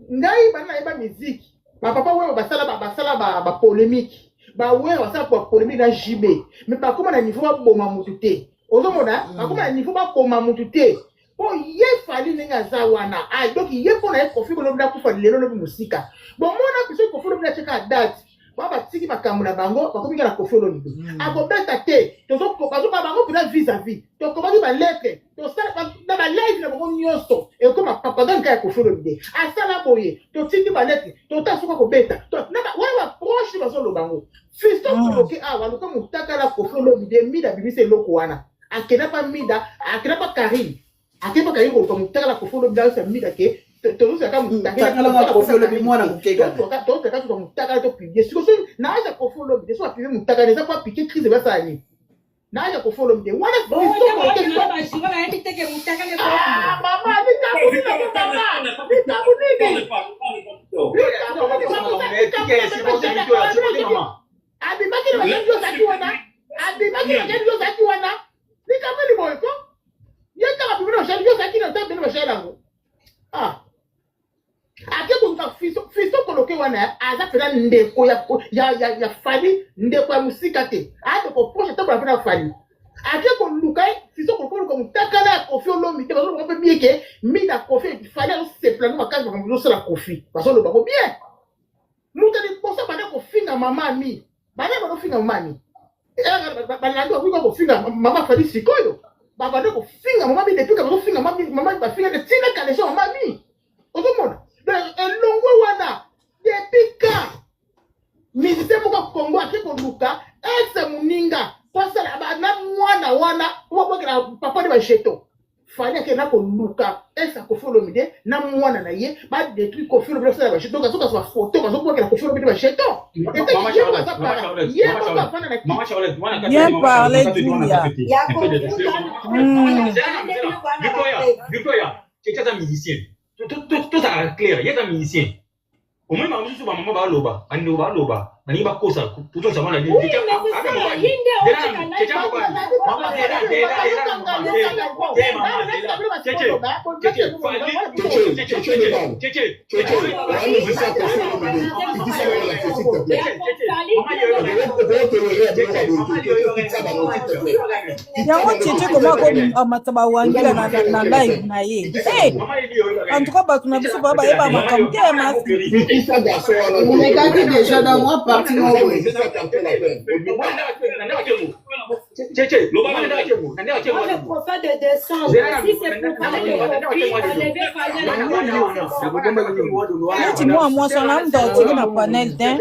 ngai bana eba musique. Ma papa wewe basala ba polémique. Ba wewe basala ba polémique na JB. Mais pas comme na niveau ba boma mututé. Ozomona, pas comme na niveau ba boma mututé. Po ye fali ninga za wana. Ah, donc ye pona e Kofi Olomide ku fali lelo no musika. Bon mona biso Kofi Olomide cheka date. Baba tiki makambo na bango bakomi na Kofi Olomide. Akobeta te. Tozo ba bango pina vis-à-vis. To komaki ba lettre. To sala na ba live na bango nyonso. E koma propagande ka Kofi Olomide. Asala boye. To tiki ba lettre. To ta suka kobeta. To na ba wana proche ba solo bango. Fiston bloqué awa luka mutaka la Kofi Olomide mida bibise loko wana. Akena pa mida, akena pa Karim. Akena pa Karim ko mutaka la Kofi Olomide sa mida ke tozosaka mutakala Koffi Olomide mwana mokeka tozosaka to mutakala to publier siko so naaja Koffi Olomide so publier mutakala eza pas piquer crise basa ni naaja Koffi Olomide wana mama ake kunga fiso koloke wana aza pena ndeko ya fali ndeko ya musika te ade ko poche to pena fali ake ko luka fiso koloke mutakala ya Koffi Olomide bazo ko pe bieke mina Koffi fali azo se plano makazi ko muzo la Koffi bazo lo bako bien muta ni posa bana ko finga mama mi bana ko finga mama mi bana ndo ko finga mama fali sikoyo baba ndo ko finga mama mi depuis ko finga mama ba finga de tina kaleso mama mi otomona elongo wana depika misite muka Kongo ake koluka ese muninga pasala na mwana wana wabakira papa de basheto fanya ke na koluka ese Koffi Olomide na mwana na ye ba détruit Koffi Olomide sa basheto ka soka sa photo ka soka ke Koffi Olomide basheto Bien parlé, Julia. Victoria, tu es un musicien. Tout ça clair, il y a un musicien. Au moins, maman, tu vas maman ba loba, ani ba kosa, tout ça va la vie. Yango Cheche koma ko amataba wangila na live na ye. En tout cas, ba tuna biso ba eba makamte maski. On est gâté déjà dans moi parti en haut. Le prophète de décembre, si c'est pour parler de Koffi, Tu moi moi ça na ndo tiki na panel den.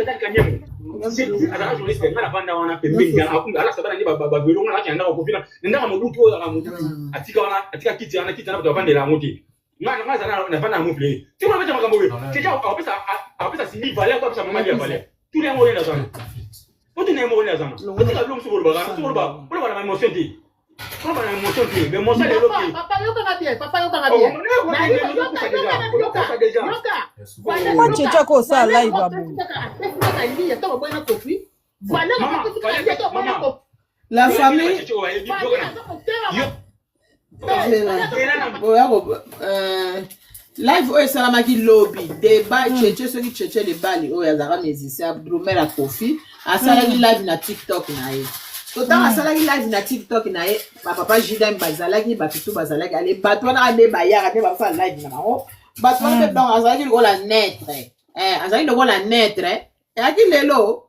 Pourquoi Cheche ko ça live abu? La famille live oyo esalamaki lobby débat Cheche soki Cheche le bali oyo azalaka musicien Abdoumer a Koffi asalaki live na TikTok na ye totanga asalaki live na TikTok na ye bapapa Jidam bazalaki batutu bazalaki ale bato wana ade bayaka te basala live na bango bato wana mpe donc azalaki lokola netre azalaki lokola netre eyaki lelo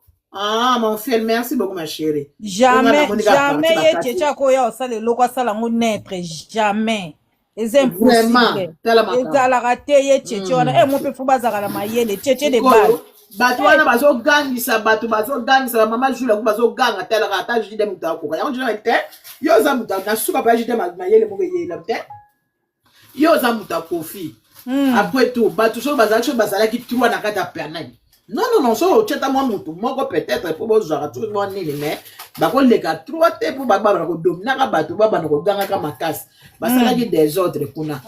mon frère, merci beaucoup ma chérie. Jamais ye Cheche ko ya osala eloko asala ngo netre jamais. C'est impossible. Ezalaka te ye Cheche wana mo pe fu bazala mayele Cheche de bal. Bato wana bazogangisa bato bazogangisa mama Jula bazoganga telaka ata Jide mutako. Yango Jula te yo za mutako na suka pa Jide mayele mo yela te. Yo za mutako Koffi. Après tout bato so bazala ki trois na kata penani. Non, so cheta moi mutu moko peut-être pour bozara tout le monde ni mais bako leka trois te pour baba ko domina ka bato baba na ko ganga ka makasi basala ki des autres kuna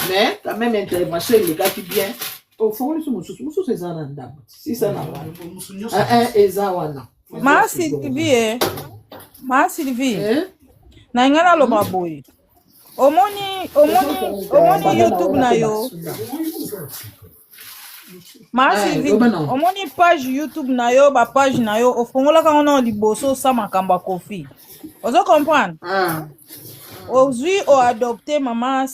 mais quand même intervention les gars qui bien au fond le musu c'est ça nda si ça na ezawana ma Sylvie na ngala lo baboy omoni YouTube na yo Sylvie, omoni page YouTube na yo ba page na yo ofongola ka ona liboso sa makamba Koffi. Ozo comprendre? Ozui o adopter mama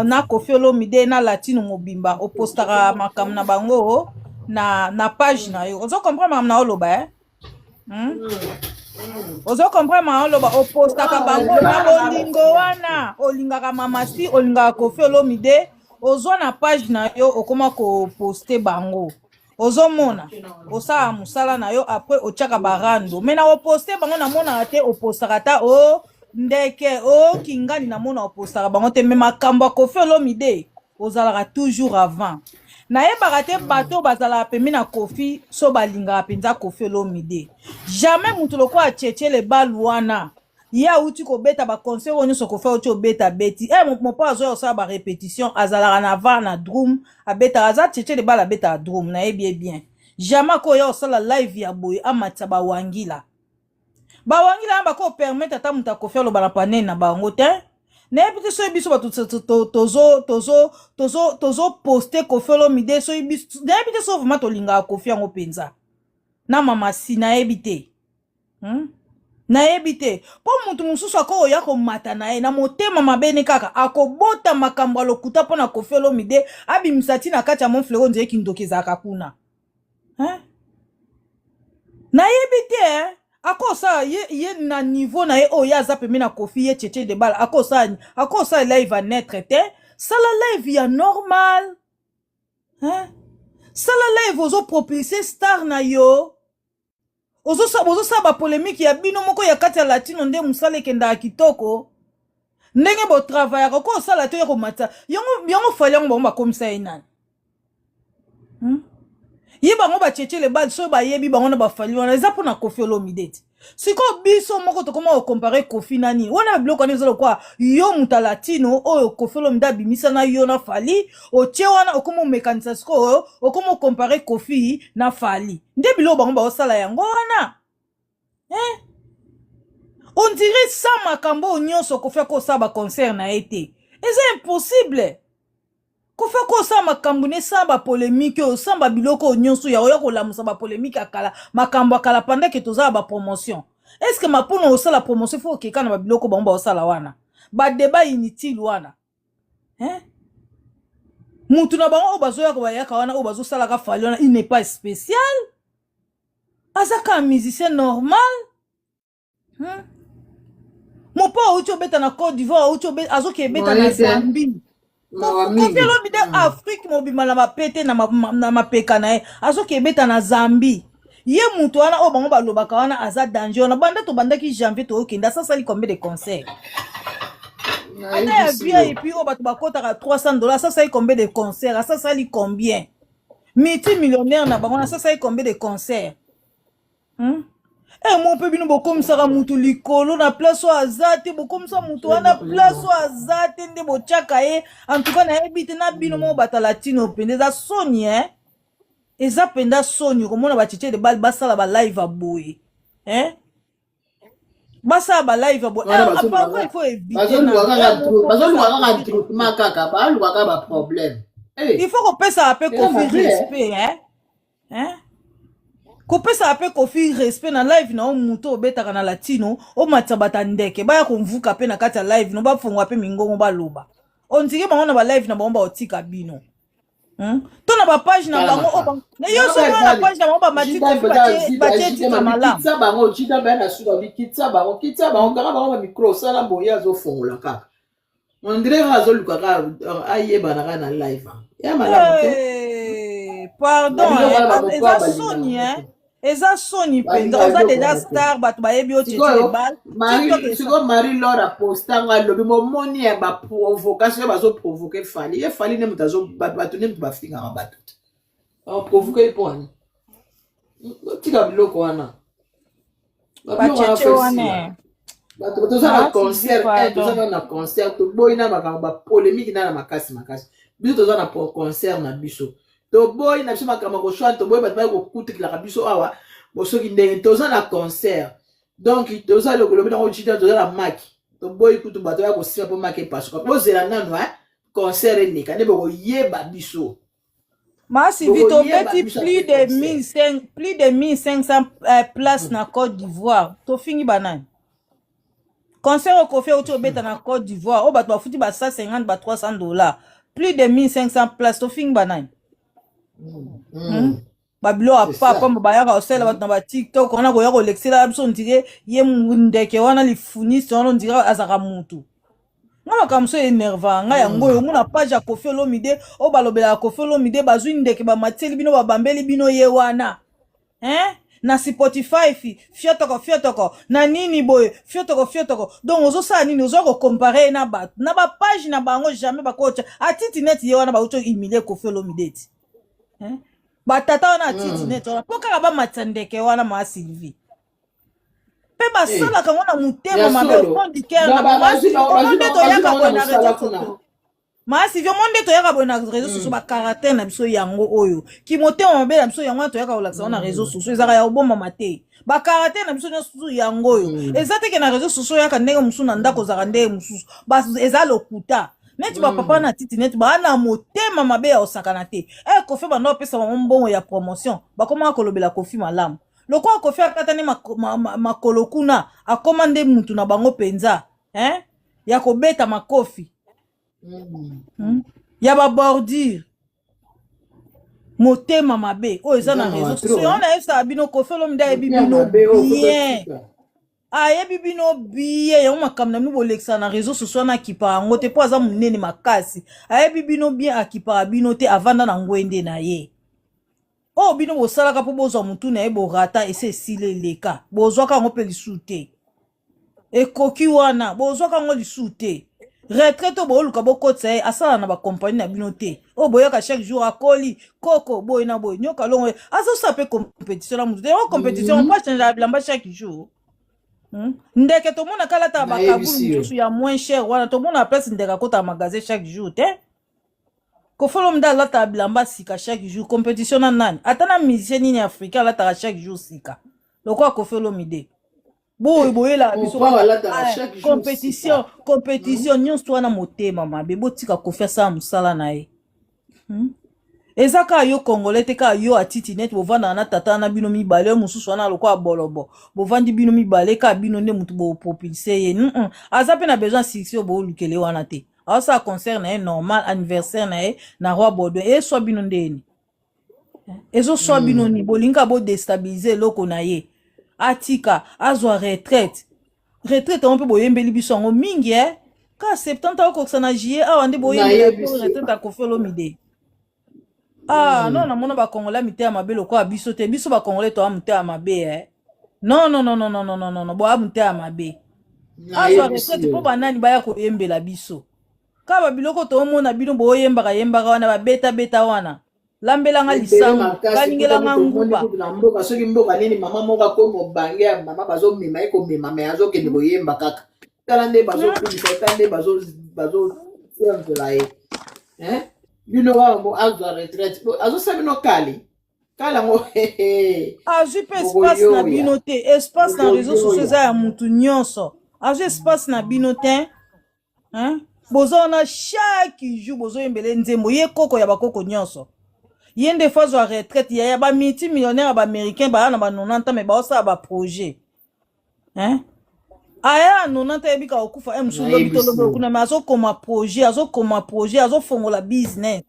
na Koffi Olomide na latino mobimba o postaka makam na bango na page na yo. Ozo comprendre mam na oloba Ozo comprendre ma oloba o postaka bango na olingo wana olingaka mama si olingaka Koffi Olomide ozo na page na yo okoma ko poster bango ozo mona osala musala na yo après ochaka barando mena o poster bango na mona te o postaka ta o ndeke o kingani na mona o postaka bango te mema kamba Koffi Olomide ozalaka toujours avant nayebaka te bato bazalaka pembe na Kofi so balingaka penza Kofi Olomide jamais mutu lokola acheche le bal wana ya uti kobeta ba conseil woni so Kofi uti obeta beti mon pa azo osala ba répétition azalaka na va na drum abeta aza cheche le bal abeta drum nayebi bien jamais ko ya osala live ya boye amatsa ba wangila bako permettre ata mutu Kofi aloba na panene na bango te nayebi te soki biso bato tozo poste Kofi Olomide soki biso nayebi te so vraiment tolingaka Kofi yango mpenza na mamasi nayebi te nayebi te mpo mutu mosusu akoya komata na ye na motema mabene kaka akobota makambo alokuta mpo na Kofi Olomide abimisa ntina kati ya monfleur onzeye kindoki ezalaka kuna nayebi te akosa ye na niveau na ye oyo aza pembe na Kofi ye cheche de bal akosa live à naître te sala live ya normal sala live ozo propulser star na yo ozo ba polémique ya bino moko ya kati ya latino nde musala ekendaka kitoko ndenge bo travailler ko sala to ko mata yango fali yango ba komisa ye nani ye bango ba cheche le bal so ba yebi bango na ba fali wana eza pona Kofi Olomide siko biso moko to comment comparer Kofi nani wana biloko ni zolo kwa yo muta latino oyo Kofi Olomide abimisa na yo na fali o che wana okomo mekanisa siko okomo comparer Kofi na fali nde bilo bango ba osala yango wana on dirait ça makambo nyonso Kofi ko sa ba concert na été c'est impossible Kofi ko sa makambo ne sa ba polémique o sa ba biloko nyonso ya oyo ko lamusa ba polémique akala makambo akala pendant que toza ba promotion est-ce que ma pono osa la promotion faut que kana ba biloko ba osala wana ba débat inutile wana mutu na bango obazoya ko bayaka wana obazo sala ka fali wana il n'est pas spécial azaka un musicien normal mon pa ucho beta na Côte d'Ivoire ucho beta azoke beta na Zambie Kofi Olomide Afrique mobima na mapete na mapeka na ye azoke ebeta na Zambie ye mutu wana o bango balobaka wana aza danger na banda to bandaki janvier to okenda ça sali combien de concerts ata ya VIP o bato bakotaka $300 ça sali combien de concerts ça sali combien multimillionnaire na bango ça sali combien de concerts mon pe bino bokomisaka mutu likolo na place o azate bokomisa mutu wana place o azate nde bochaka ye en tout cas nayebi te na bino mo bata latino pende eza soni eza penda soni komona bacheche de bal basala ba live aboye basala ba live aboye après il faut éviter ba problème il faut kopesa ape Kofi respect kopesa ape Kofi respect na live na muto obetaka na latino o matsabata ndeke baya konvuka pe na kati ya live no bafungwa pe mingongo baloba on dirait bango na ba live na bango ba otika bino to na ba page na bango na yo so na page na bango ba mati Kofi batie tika malamu kitsa bango chita ba na suka kitsa bango kaka bango ba micro sala boya zo fongola kaka on dirait razo lukaka ayeba na live ya malamu te pardon eza soni eza soni penda oza déjà star bato bayebi o cheche le bal Marie Laure postanga lobi momoni ya ba provocation bazo provoquer fali ye fali ne mutazo bato ne mubafinga ba bato provoquer point tika biloko wana ba cheche wana bato toza na concert to boyina makambo ba polémique na makasi biso toza na concert na biso to boy na biso makambo ko chante to boy bato ba ko kutikila biso awa bosoki ndenge toza na concert donc toza le lobi na ko chita toza na maki to boy kutu bato ba ko sima po maki parce que bozela nanu concert ni kane boko yeba biso Masi vito beti plus de 1500 places na Côte d'Ivoire to fingi banane concert au Kofi auto beta na Côte d'Ivoire o bato ba futi ba 150 ba $300 plus de 1500 places to fingi banane babilo apa bayaka osela bato na ba TikTok ona ko yako lexela biso ndire ye ndeke wana lifunisi ona ndire azaka mutu ngama kamso énervant nga yango yo muna page ya Kofi Olomide o balobela Kofi Olomide bazwi ndeke ba mateli bino ba bambeli bino ye wana na Spotify fiotoko na nini boye fiotoko donc ozosala nini ozokocompare na bato na bapage na bango jamais bakocha atiti net ye wana bauto humilier Koffi Olomide ti batata wana atiti net wana mpo kaka bamatisa ndeke wana ma Sylvie mpe basalaka ngo na motema mabe okondi kere na bamonde toyaka boye na réseau sociaux Masi vyo monde toyaka boye na réseaux sociaux ba caractère na biso yango oyo ki motema mabe na biso yango toyaka kolakisa na réseaux sociaux ezaka ya oboma mate ba caractère na biso nyonso yango oyo ezate ke na réseaux sociaux yaka ndenge musu na ndako zaka ndenge musu ba eza lokuta neti ba papa na titi neti ba na motema mabe ya osakana te Koffi bando pesa mbongo ya promotion ba koma kolobela Koffi malamu lokwa Koffi akatani makolo kuna akomande mutu na bango penza ya kobeta makofi ya ba bordure motema mabe o eza na réseau sociaux on a esa bino Koffi Olomide ayebi bino bien ayebi bino bien yango makambo na bino bolekisa na réseau sociaux na kipa yango te po aza monene makasi ayebi bino bien akipaka bino te avanda na ngwende na ye o bino bosalaka mpo bozwa mutu na ye borata ese esile eleka bozwaka yango mpe lisu te ekoki wana bozwaka yango lisu te retraite booluka bokotisa ye asala na bakompani na bino te o boyoka chaque jour akoli koko boye na boye nyoka longo azosala mpe compétition na mutu te o compétition mpo achange bilamba chaque jour ndeke tomona kalata bakabulu mosusu ya moins cher wana tomona place ndeke akota magasin chaque jour te Koffi Olomide alata bilamba sika chaque jour compétition na nani ata na musicien nini africain alataka chaque jour sika lokwa Koffi Olomide boye la biso compétition nyonso wana motema mabe botika Koffi asala mosala na ye eza kaka yo congolais te kaka yo atiti net bovanda na tata na bino mibale mosusu wana lokwa bolobo bovandi bino mibale kaka bino nde mutu bopropulse ye aza mpe na besoin succès boolukele wana te aosala concert na ye normal anniversaire na ye na Roi Baudouin eswa bino ndeni ezoswa bino ni bolinga bodestabilize eloko na ye atika azwa retraite on mpe boyembeli biso yango mingi ka 70 okokisa na juillet awa nde boyembeli retraite ya Koffi Olomide non namona bakongolais miteya mabe lokola biso te biso bakongolais toya miteya mabe non boya miteya mabe azwa retraite mpo banani baya koyembela biso ka babiloko tomona bino boyembaka wana babeta wana lambelanga lisango baningelanga nguba soki mboka nini mama moko akomo bange ya mama bazomema ekomema me azokende boyemba kaka tala nde bazokumisa tala nde bazofela ye bino wambo azwa retraite azosala bino kali kalango azwi mpe espace na bino te espace na réseau sociaux eza ya mutu nyonso azwi espace na bino te bozona chaque jour bozoyembele nzembo ye koko ya bakoko nyonso ye nde fois azwa retraite ya bamultimillionnaire baaméricain baya na ba 90 me baosala baprojet aya 90 ayebika okufa mosusu lobi tolobi kuna me azokoma projet azofongola business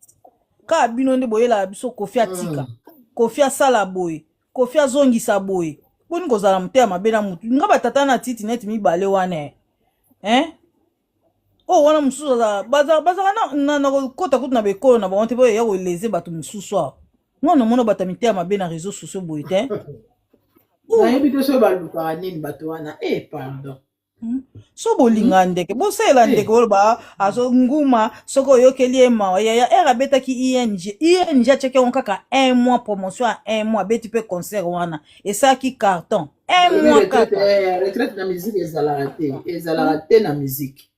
kaka bino nde boyelaka biso Koffi atika Koffi asala boye Koffi azongisa boye boni kozala motema mabe na mutu nga batata na titi neti mibale wana wana mosusu bazaka na kokota kutu na bekolo na bango te po ya koleze bato mosusu awa ngona mona bata miteya mabe na réseau sociaux boye te nayebi te so balukaka nini bato wana pardon so bolinga ndeke bosalela ndeke oloba azonguma soki oyokeli ye mawa yaya ere abetaki ING atiaki yango kaka 1 mois promotion ya 1 mois abeti mpe concert wana esalaki carton 1 mois kaka retraite na musique ezalaka te na musique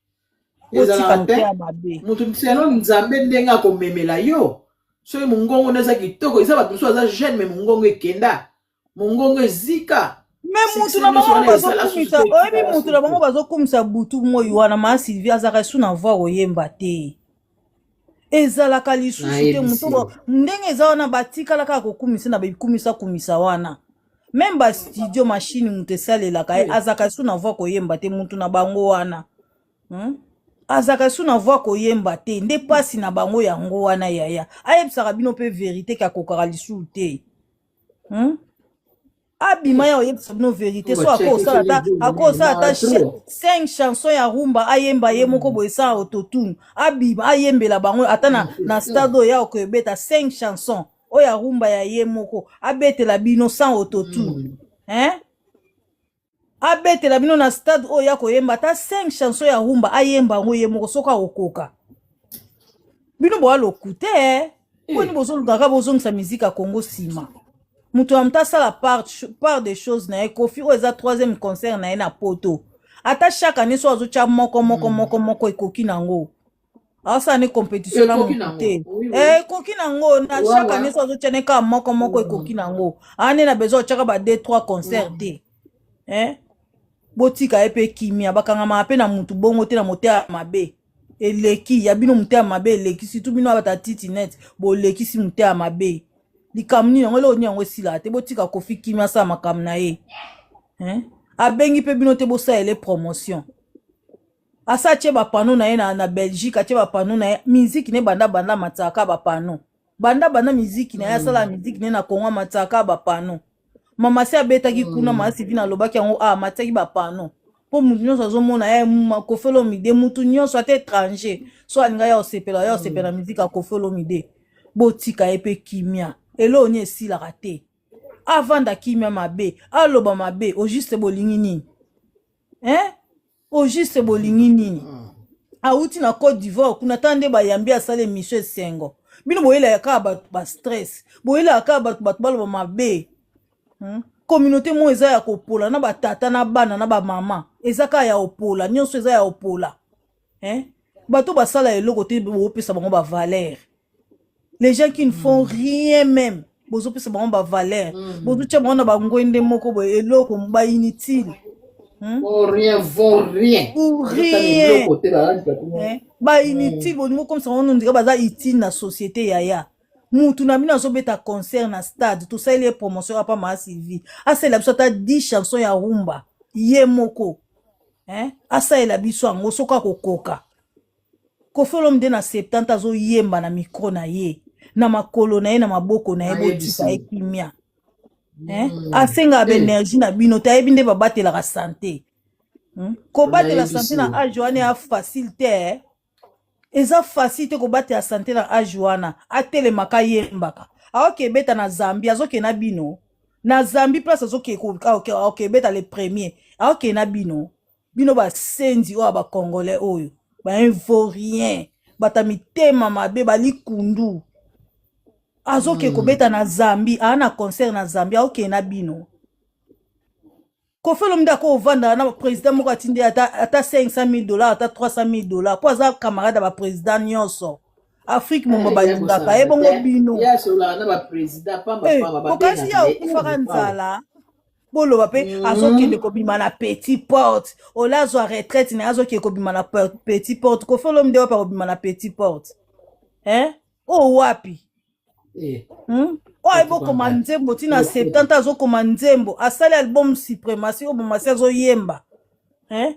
mutu seno nzambe ndenge akomemela yo soki mongongo eza kitoko eza bato mosusu aza jeune me mongongo ekenda mongongo ezika me mutu na bango bazokumisa oyebi mutu na bango bazokumisa butu moi wana ma Sylvie azalaka esu na voi koyemba te ezalaka lisusu te mutu ndenge eza wana batikalaka kokumisa na bikumisa wana meme bastudio machine mutu esalelaka ye azalaka esu na voi koyemba te mutu na bango wana azaka su na voix koyemba te nde pasi na bango yango wana yaya ayebisaka bino mpe vérité ka kokaka lisu te abima ya oyebisa bino vérité so akosala ata 5 chansons ya rumba ayemba ye moko boye sa autotune abima ayembela bango ata na stade oyo ya okoyebeta 5 chansons oya rumba ya ye moko abetela bino sans autotune hein abetela bino na stade oyo ya koyemba ata 5 chansons ya rumba ayemba ngo ye moko soka okoka bino boa lokute poni bozolukaka bozongisa musique ya Congo sima mutu ya mta sala part des choses na ye Kofi oyo eza 3e concert na ye na poto ata chaque année so azotia moko ekoki nango asa ne compétition na mukute ekoki nango na chaque année so azotia ne ka moko ekoki nango ane na besoin chaka ba 2-3 concerts te hein botika epe kimia bakanga mape na mutu bongo te na motea mabe eleki ya bino motea mabe eleki surtout bino abata titi net bo leki si motea mabe likamni yango lo ni yango sila te botika Kofi kimia sa makam na ye hein abengi pe bino te bosa ele promotion asa che ba pano na ye na Belgique ache ba pano na ye musique ne banda mataka ba pano banda musique na ya sala musique ne na Congo mataka ba pano mama se abetaki kuna masi vina lobaki yango mataki ba pano po mutu nyonso azomona ye Koffi Olomide mutu nyonso ate étranger so alinga ya osepela musique ya Koffi Olomide botika ye pe kimia elo ni esilaka te avanda kimia mabe aloba mabe o juste bolingi nini hein o juste bolingi nini auti na Côte d'Ivoire kuna tande bayambi asale émission esengo bino boyela ya ka ba stress boyela ya ka batu baloba mabe communauté mo eza ya kopola na batata na bana na ba mama eza ka ya opola nyonso eza ya opola hein bato basala eloko te bopesa bango ba valeur les gens qui ne font rien même bozopesa bango ba valeur bozutia bango na bangwende moko bo eloko ba inutile rien vont rien pour rien ba inutile bo comme ça on dirait baza utile na société yaya mutu na bino azobeta concert na stade tout ça il est promotion apa ma Sylvie asa la biso ta 10 chansons ya rumba ye moko hein asa ela biso ango soka kokoka Koffi Olomide na 70 azo yemba na micro na ye na makolo na ye na maboko na ye botika ekimia hein asenga ba énergie na bino ta yebi nde babatela ka santé ko batela santé na age wana ya facile te eza facile te ko batela santé na age wana atelemaka yembaka aoke beta na Zambie azoke na bino na Zambie place azoke ok beta le premier aoke na bino ba sendi o ba congolais oyo ba rien bata mitema mabe bali kundu azoke ko beta na Zambie ana concert na Zambie aoke na bino Koffi Olomide ko vanda na président moko atinde ata $500,000 ata $300,000 po aza camarade ba président nyonso Afrique mo balingaka e bongo bino ya sola na ba président pamba ba kasi ya okufaka nzala boloba pe azokende kobima na Petit Porte olazo a retraite na azoke kobima na Petit Porte Koffi Olomide wa pa kobima na Petit Porte hein o wapi oyo bokoma nzembo tina 70 azokoma nzembo asali album Supremacy o bomasi azoyemba hein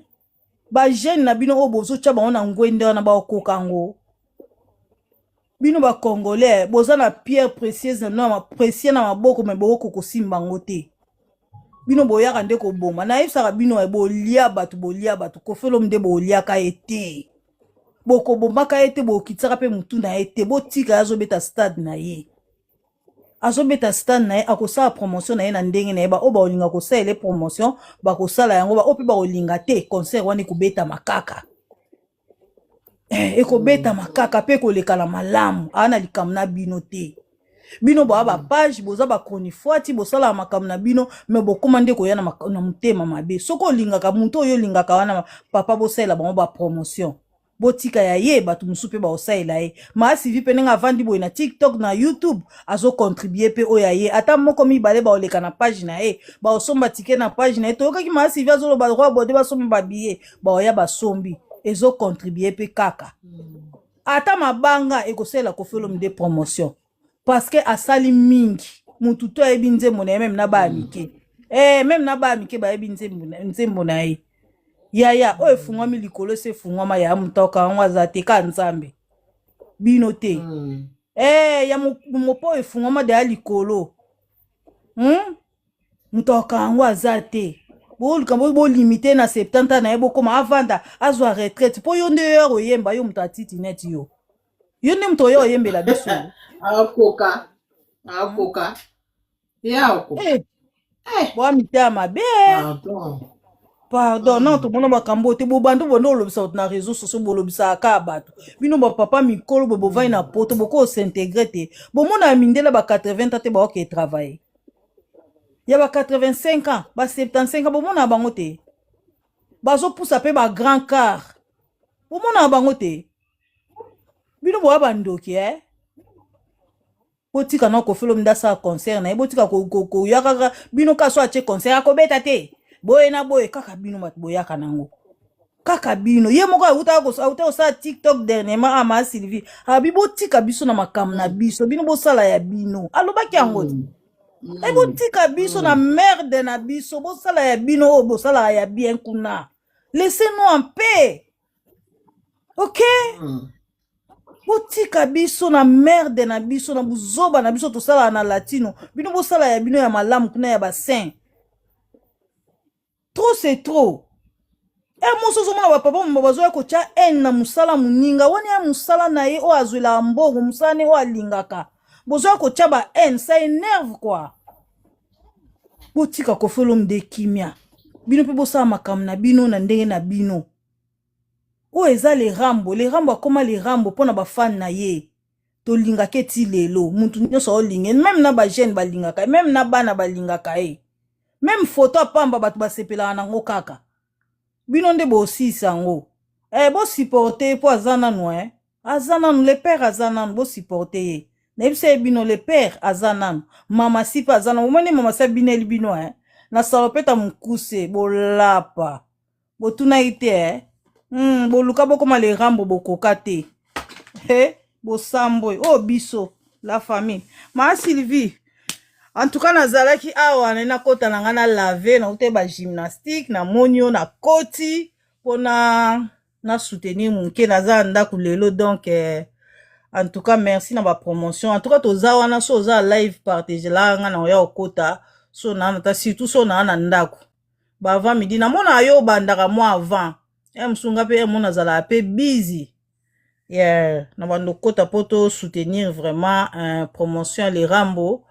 ba jeune na bino o bozotia bango na ngwende wana baokoka ngo bino ba congolais boza na pierre précieuse na précieux na maboko me boko kosimba ngo te bino boyaka nde koboma na yebisaka bino bolia batu Koffi Olomide boliaka ete boko bomaka ete bokitsaka pe mutu na ete botika azobeta stade na ye azobeta stade na ye akosala promotion na ye na ndenge na ye ba oba olinga kosala ele promotion bakosala yango ba ope ba olinga te concert wani kubeta makaka ekobeta makaka pe koleka na malamu ana likamu na bino te bino ba page boza ba chronifuati bosala makamu na bino me bokoma nde koya na mutema mabe soko olingaka mutu oyo olingaka wana papa bosala bango ba promotion botika ya ye batu musupe ba osaila ye ma Sylvie penenga avandi boy na TikTok na YouTube azo contribuer pe oya ye ata moko mibale ba oleka na page na ye ba osomba ticket na page na ye to kaki ma Sylvie azo ba droit bode ba somba ba billet ba oya ba sombi ezo contribuer pe kaka ata mabanga ekosela Koffi Olomide promotion parce que asali mingi mutu to ebi nzembo na ye même na ba amike même na ba amike ba ebi nzembo na ye yaya o efungwami likolo se fungwama ya mutoka ngwaza te ka nzambe bino te ya mopo efungwama de likolo mutoka ngwaza te bo limité na 70 na ebo koma avanda azwa retraite po yo nde yo yemba yo muta titi net yo nde muto yo yembela biso akoka akoka ya oko Boa mita mabe. Pardon, non, tout le monde va camboter. Bobandu bondo lobisa na réseaux sociaux bolobisa akabato. Bino ba papa mikolo bo vai na poto boko s'intégrer te. Bo mona mindela ba 80 ans te ba ok travailler. Ya ba 85 ans, ba 75 ans bo mona bango te. Bazo poussa pe ba grand car. Bo mona bango te. Bino bo abandoki Botika na ko felo mdasa concert na botika ko yaka bino ka so ache concert akobeta te. Boye na boye kaka bino mat boyaka nango. Kaka bino ye moko auta sa TikTok dernièrement ama Sylvie. Abi botika biso na makam na biso bino bosala ya bino. Alobaki yango. Botika biso na merde na biso bosala ya bino bosala ya bien kuna. Laissez-nous en paix. OK? Botika biso na merde na biso na buzoba na biso tosala na latino. Bino bosala ya bino ya malamu kuna ya bassin. Trop c'est trop. Moso mona ba papa mbabazo ya kocha na musala muninga wani ya musala na ye o azwela mbongo musala ne o alingaka. Bozo ya kocha ba ça énerve quoi. Botika ko felo mde kimia. Bino pe bosala makam na bino na ndenge na bino. O eza les rambo akoma les rambo pona ba fan na ye. To linga ke ti lelo, muntu nyonso o linga, même na ba jeune ba lingaka, même na bana ba lingaka Même photo pamba batu ba sepela nango kaka. Bino nde bo si sango. Bo supporter po azana no Azana no le père azana no bo supporter ye. Na bise bino le père azana no. Mama sipa azana, omone mama sa bineli bino Na salopeta mukuse bo lapa. Bo tuna ite bo luka boko ma le rambo boko kate. Bo sambo. Oh biso la famille. Ma Sylvie. En tout cas nazalaki awa na kota na ngana laver na ute ba gymnastique na monio na koti pona na soutenir munke naza ndako lelo donc en tout cas merci na ba promotion. En tout cas toza wana so za live partage la ngana oya okota so na ta surtout so na ndako. Ba avant midi na mona yo bandaka moi avant. Msunga pe mona zala pe busy. Na bando kota poto soutenir vraiment promotion les Rambo.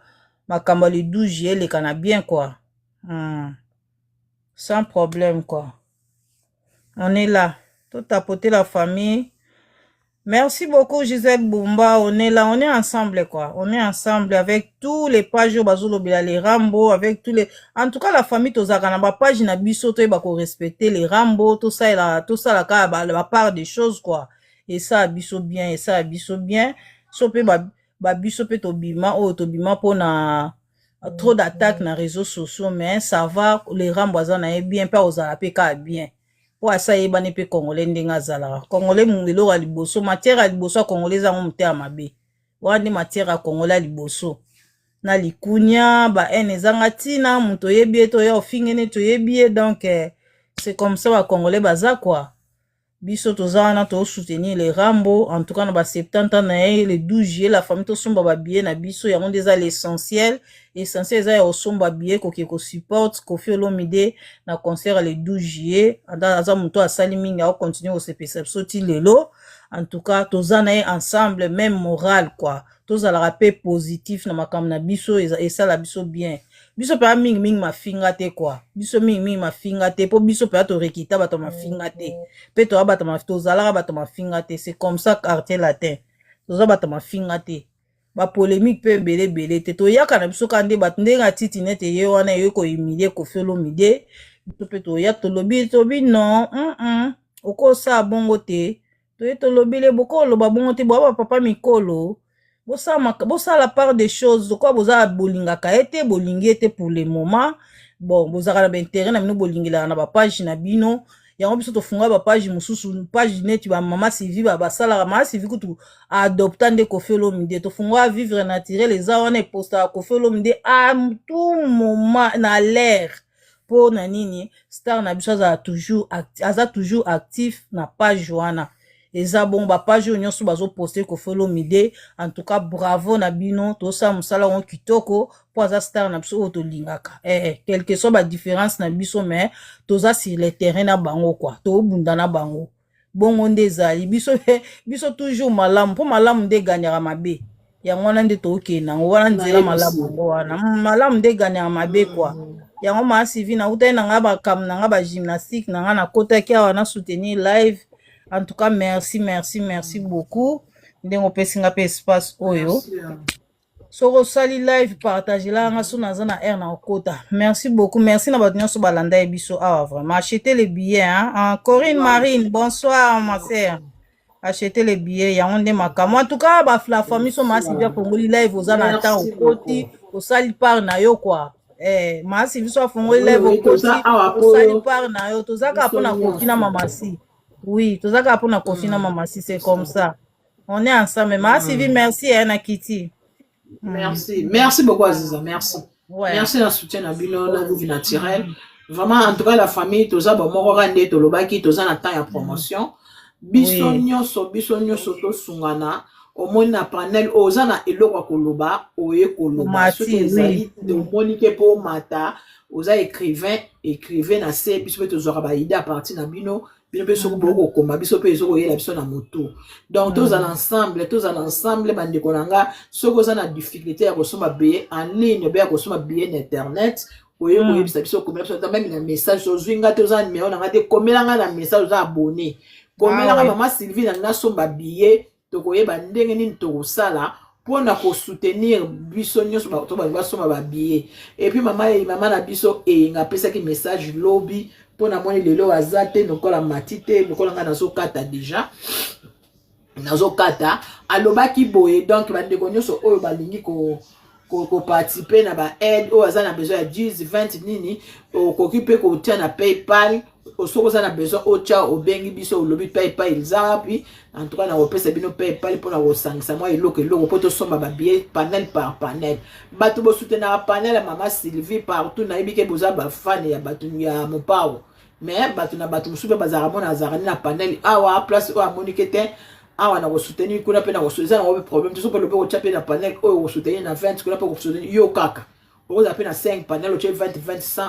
Makamba le 12 juillet les cana bien quoi. Sans problème quoi. On est là. Tout tapoter la famille. Merci beaucoup Gisèle Bumba. On est là. On est ensemble quoi. On est ensemble avec tous les pages bazolo les Rambo avec tous les. En tout cas la famille tozaka na ba page na biso to ba ko respecter les Rambo tout ça la ka la part des choses quoi. Et ça biso bien et ça biso bien. Sope ba biso pe tobima o tobima pona trop d'attaques na réseaux sociaux mais ça va les Ramboisans na bien pas aux alapeka bien pour ça y bane pe congolais ndenga zala congolais mungelo ga liboso matière à liboso congolais za mte amabe wani matière à congolais liboso na likunya ba ezanga tina muto yebie to ya ofingene to yebie donc c'est comme ça ba congolais baza quoi. Biso tozana to soutenir les Rambo en tout cas na ba 70 ans na le 12 juillet la famille to somba ba billet na biso yango déjà l'essentiel za ya osomba billet ko support Koffi Olomide na concert le 12 juillet anda muto asali mingi a continuer au CPC ti lelo en tout cas tozana ensemble même moral quoi tozala rapé positif na makam na biso et ça la biso bien. Biso pa mingi ma finga te quoi. Biso mingi ma finga te po biso pa to rekita ba to ma finga te. Pe to ba to ma to zala ba to ma finga te. C'est comme ça quartier latin. To za ba to ma finga te. Ba polémique pe belé te. To yaka na biso kande ba ndenga titi nete ye wana ye ko humilier Koffi Olomide. To pe to ya to lobi non. Oko sa bongo te. To ye to lobi le boko lo ba bongo te bo ba papa mikolo. Bosa la part des choses de quoi boza bolinga kaete bolingi ete pour le moment bon boza ka na intérêt na bino bolingila na ba page na bino yango biso to funga ba page mususu page net ba mama Sylvie ba sala mama Sylvie kutu adopter nde Koffi Olomide to funga vivre naturel les awana posta Koffi Olomide à tout moment na l'air pour na nini star na biso za toujours actif na page wana. Eza bon ba page nyonso bazo poster Koffi Olomide en tout cas bravo na bino to sa musala on kitoko po za star na biso to lingaka quel que soit ba différence na biso mais to za sur le terrain na bango quoi to bunda na bango bongo ndezali biso toujours malamu po malamu nde gagnera mabe yango wana nde tokende yango wana nzela malamu yango wana malamu nde gane ya mabe kwa yango maa Sylvie nakutaki na nga bakamu na nga bagymnastique na nga nakotaki awa na soutenir live. En tout cas merci beaucoup ndenge opesi nga mpe espace oyo soko osali live partage la nga so naza na air na okota. Merci beaucoup, merci na bato nyonso balanda ye biso awa vraiment. Achetez les billets hein. Corinne Marine, bonsoir ma sœur. Achetez les billets yango nde makambo. En tout cas la famille so ma Sylvie fongoli live oza na temps okoti osali part na yo quoi. Ma Sylvie so fongoli live okoti osali part na yo tozaka pona kofi na mamasi. Oui, tozaka pona kofi na mamasi, c'est comme ça. On est ensemble. Ma Sylvie, merci na Kitty. Merci beaucoup Aziza, merci. Merci na soutien na bino na vous naturel. Vraiment en tout cas la famille toza ba moko rande to lobaki toza na temps ya promotion. Biso nyonso to sungana au moins na panel oza na eloko koloba oye koloba so ezali de monique po mata oza écrivain na se biso pe tozora ba idée à partir na bino biso beaucoup koma biso pe ezoko yela biso na moto. Donc tous ensemble bande konanga soko za na difficulté ya kosoma billet en ligne be ya kosoma billet na internet oye koyebisa biso komela biso même na message ozwinga te oza numéro na ngate komelanga na message oza abonné komelanga mama Sylvie na somba billet to koyeba ndenge nini to kosala pona ko soutenir biso nyonso ba to ba soma ba billet. Et puis mama na biso nga pesa ki message lobby pona moni lelo azate nokola matite nokola nga nazokata déjà nazokata alobaki boye donc bandeko nyonso oyo balingi ko participer na ba aide o azana besoin ya 10 20 nini okokipe ko tia na PayPal osoko za na besoin ocha obengi biso olobi PayPal ilzapi en tout cas na opesa bino PayPal pona kosangisa moi eloko poto somba ba billet panel par panel bato bo soutenir panel mama Sylvie partout na ibike boza ba fan ya bato ya mopao mais bato na bato musupe bazara mona azarani na panel awa place o amonike te awa na ko soutenir kuna pe na ko soutenir na problème tout pe le pe chaper na panel o ko soutenir na 20 kuna pe ko soutenir yo kaka o za pe na 5 panel o che 20 100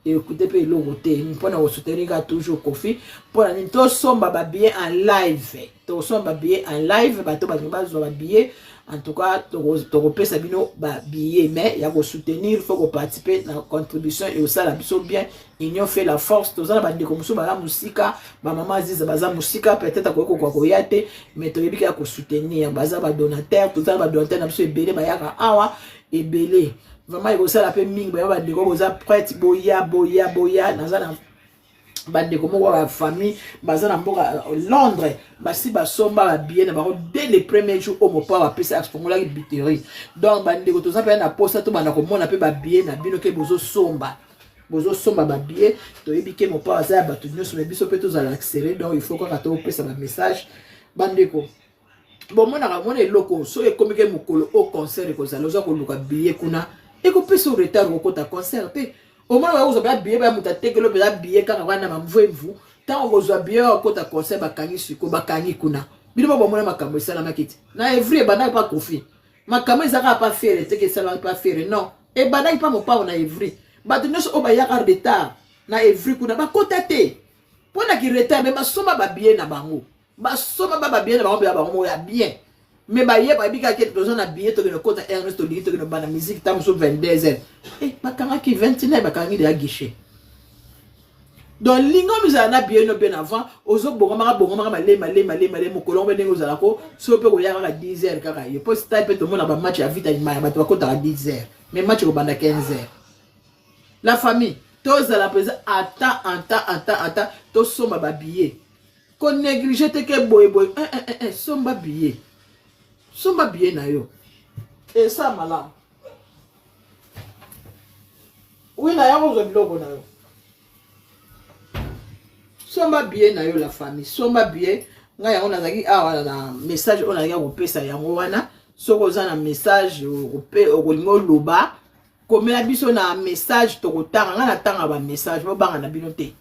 et écoutez pe lo côté ni pona ko soutenir ga toujours kofi pona ni to somba ba billet en live to somba billet en live bato ba zo ba billet en tout cas to repesa bino ba billet mais ya ko soutenir faut ko participer na contribution et ça la biso bien union fait la force to za ba ndeko musu ba la musika ba mama Aziza baza musika peut-être ko ko yate mais to yebika ko soutenir baza ba donateur to za ba donateur na biso ebele ba yaka awa ebele vraiment il faut ça la pe mingi ba ndeko boza prête boya na za na bandeko moko ba famille baza na mboka Londres basi basomba ba billet na bako dès les premiers jours au mopa ba pesa expongola ki biterie donc bandeko to zapela na posta to bana ko mona pe ba billet na bino ke bozo somba ba billet to yebike mopa za ba to nyonso biso pe to za accélérer donc il faut ka to pesa ba message bandeko bon mona eloko so e komike mukolo au concert ko za loza ko luka billet kuna e ko pesa retard ko ta concert te au moins vous avez billet ba mutate que le billet kaka wana mamvwevu tant vous avez billet ko ta concert bakangi siko bakangi kuna bino ba mona makambo sala makiti na evri bana pas kofi makambo ezaka pas faire te que ça va pas faire non e bana pas mo pa na evri ba de nyos o ba ya retard na evri kuna ba kotate pona ki retard mais basoma ba billet na bango basoma ba billet na bango ya bango ya bien mais ba yeba bika ke to zona billet to no kota Ernest to lito no bana musique tam so 22h bakanga ki 29 bakangi de guichet donc lingo mizana billet no ben avant ozo bongoma malé mo kolombe ndenge ozala ko so pe ko yaka 10h kaka yo post type to mona ba match ya vita ma ba to kota 10h mais match ko banda 15h la famille tous à la présence attends to soma ba billet ko négliger te ke boy somba billet somba billet na yo et ça malade oui na ya ko blogo na yo somba billet na yo la famille somba billet nga ya ona zaki awa na message ona ya ko pesa yango wana soko za na message o ko loba komela biso na message to ko tanga nga na tanga ba message bo banga na bino te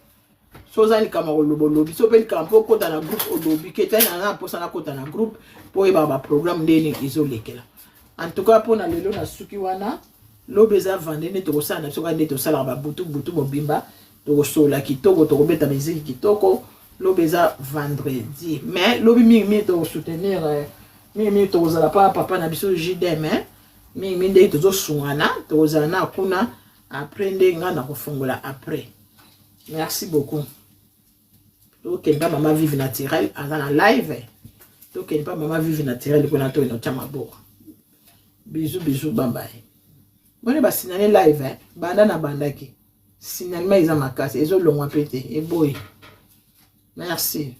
so za ni kama ko lobi so pe ni kama ko kota na groupe o lobi ke tana na posa na kota na groupe po e ba program ndeni izolekela en tout cas pour na lelo na suki wana lobeza vandene to kosala na soka ndeto sala ba butu mobimba to kosola kitoko to kobeta miziki kitoko lobeza vendredi mais lobi mingi to soutenir Mimi tozala pa papa na biso jidem mimi nde tozo sungana tozala na kuna après nde nga na kofongola après. Merci beaucoup. Ok, pas maman vive naturelle dans la live. Ok, pas maman vive naturelle qu'on a tout notre chamabo. Bisous bisous bye bye. Bon ba signaler live banda na bandaki. Signalement ils ont ma casse, ils ont long pété et boy. Merci.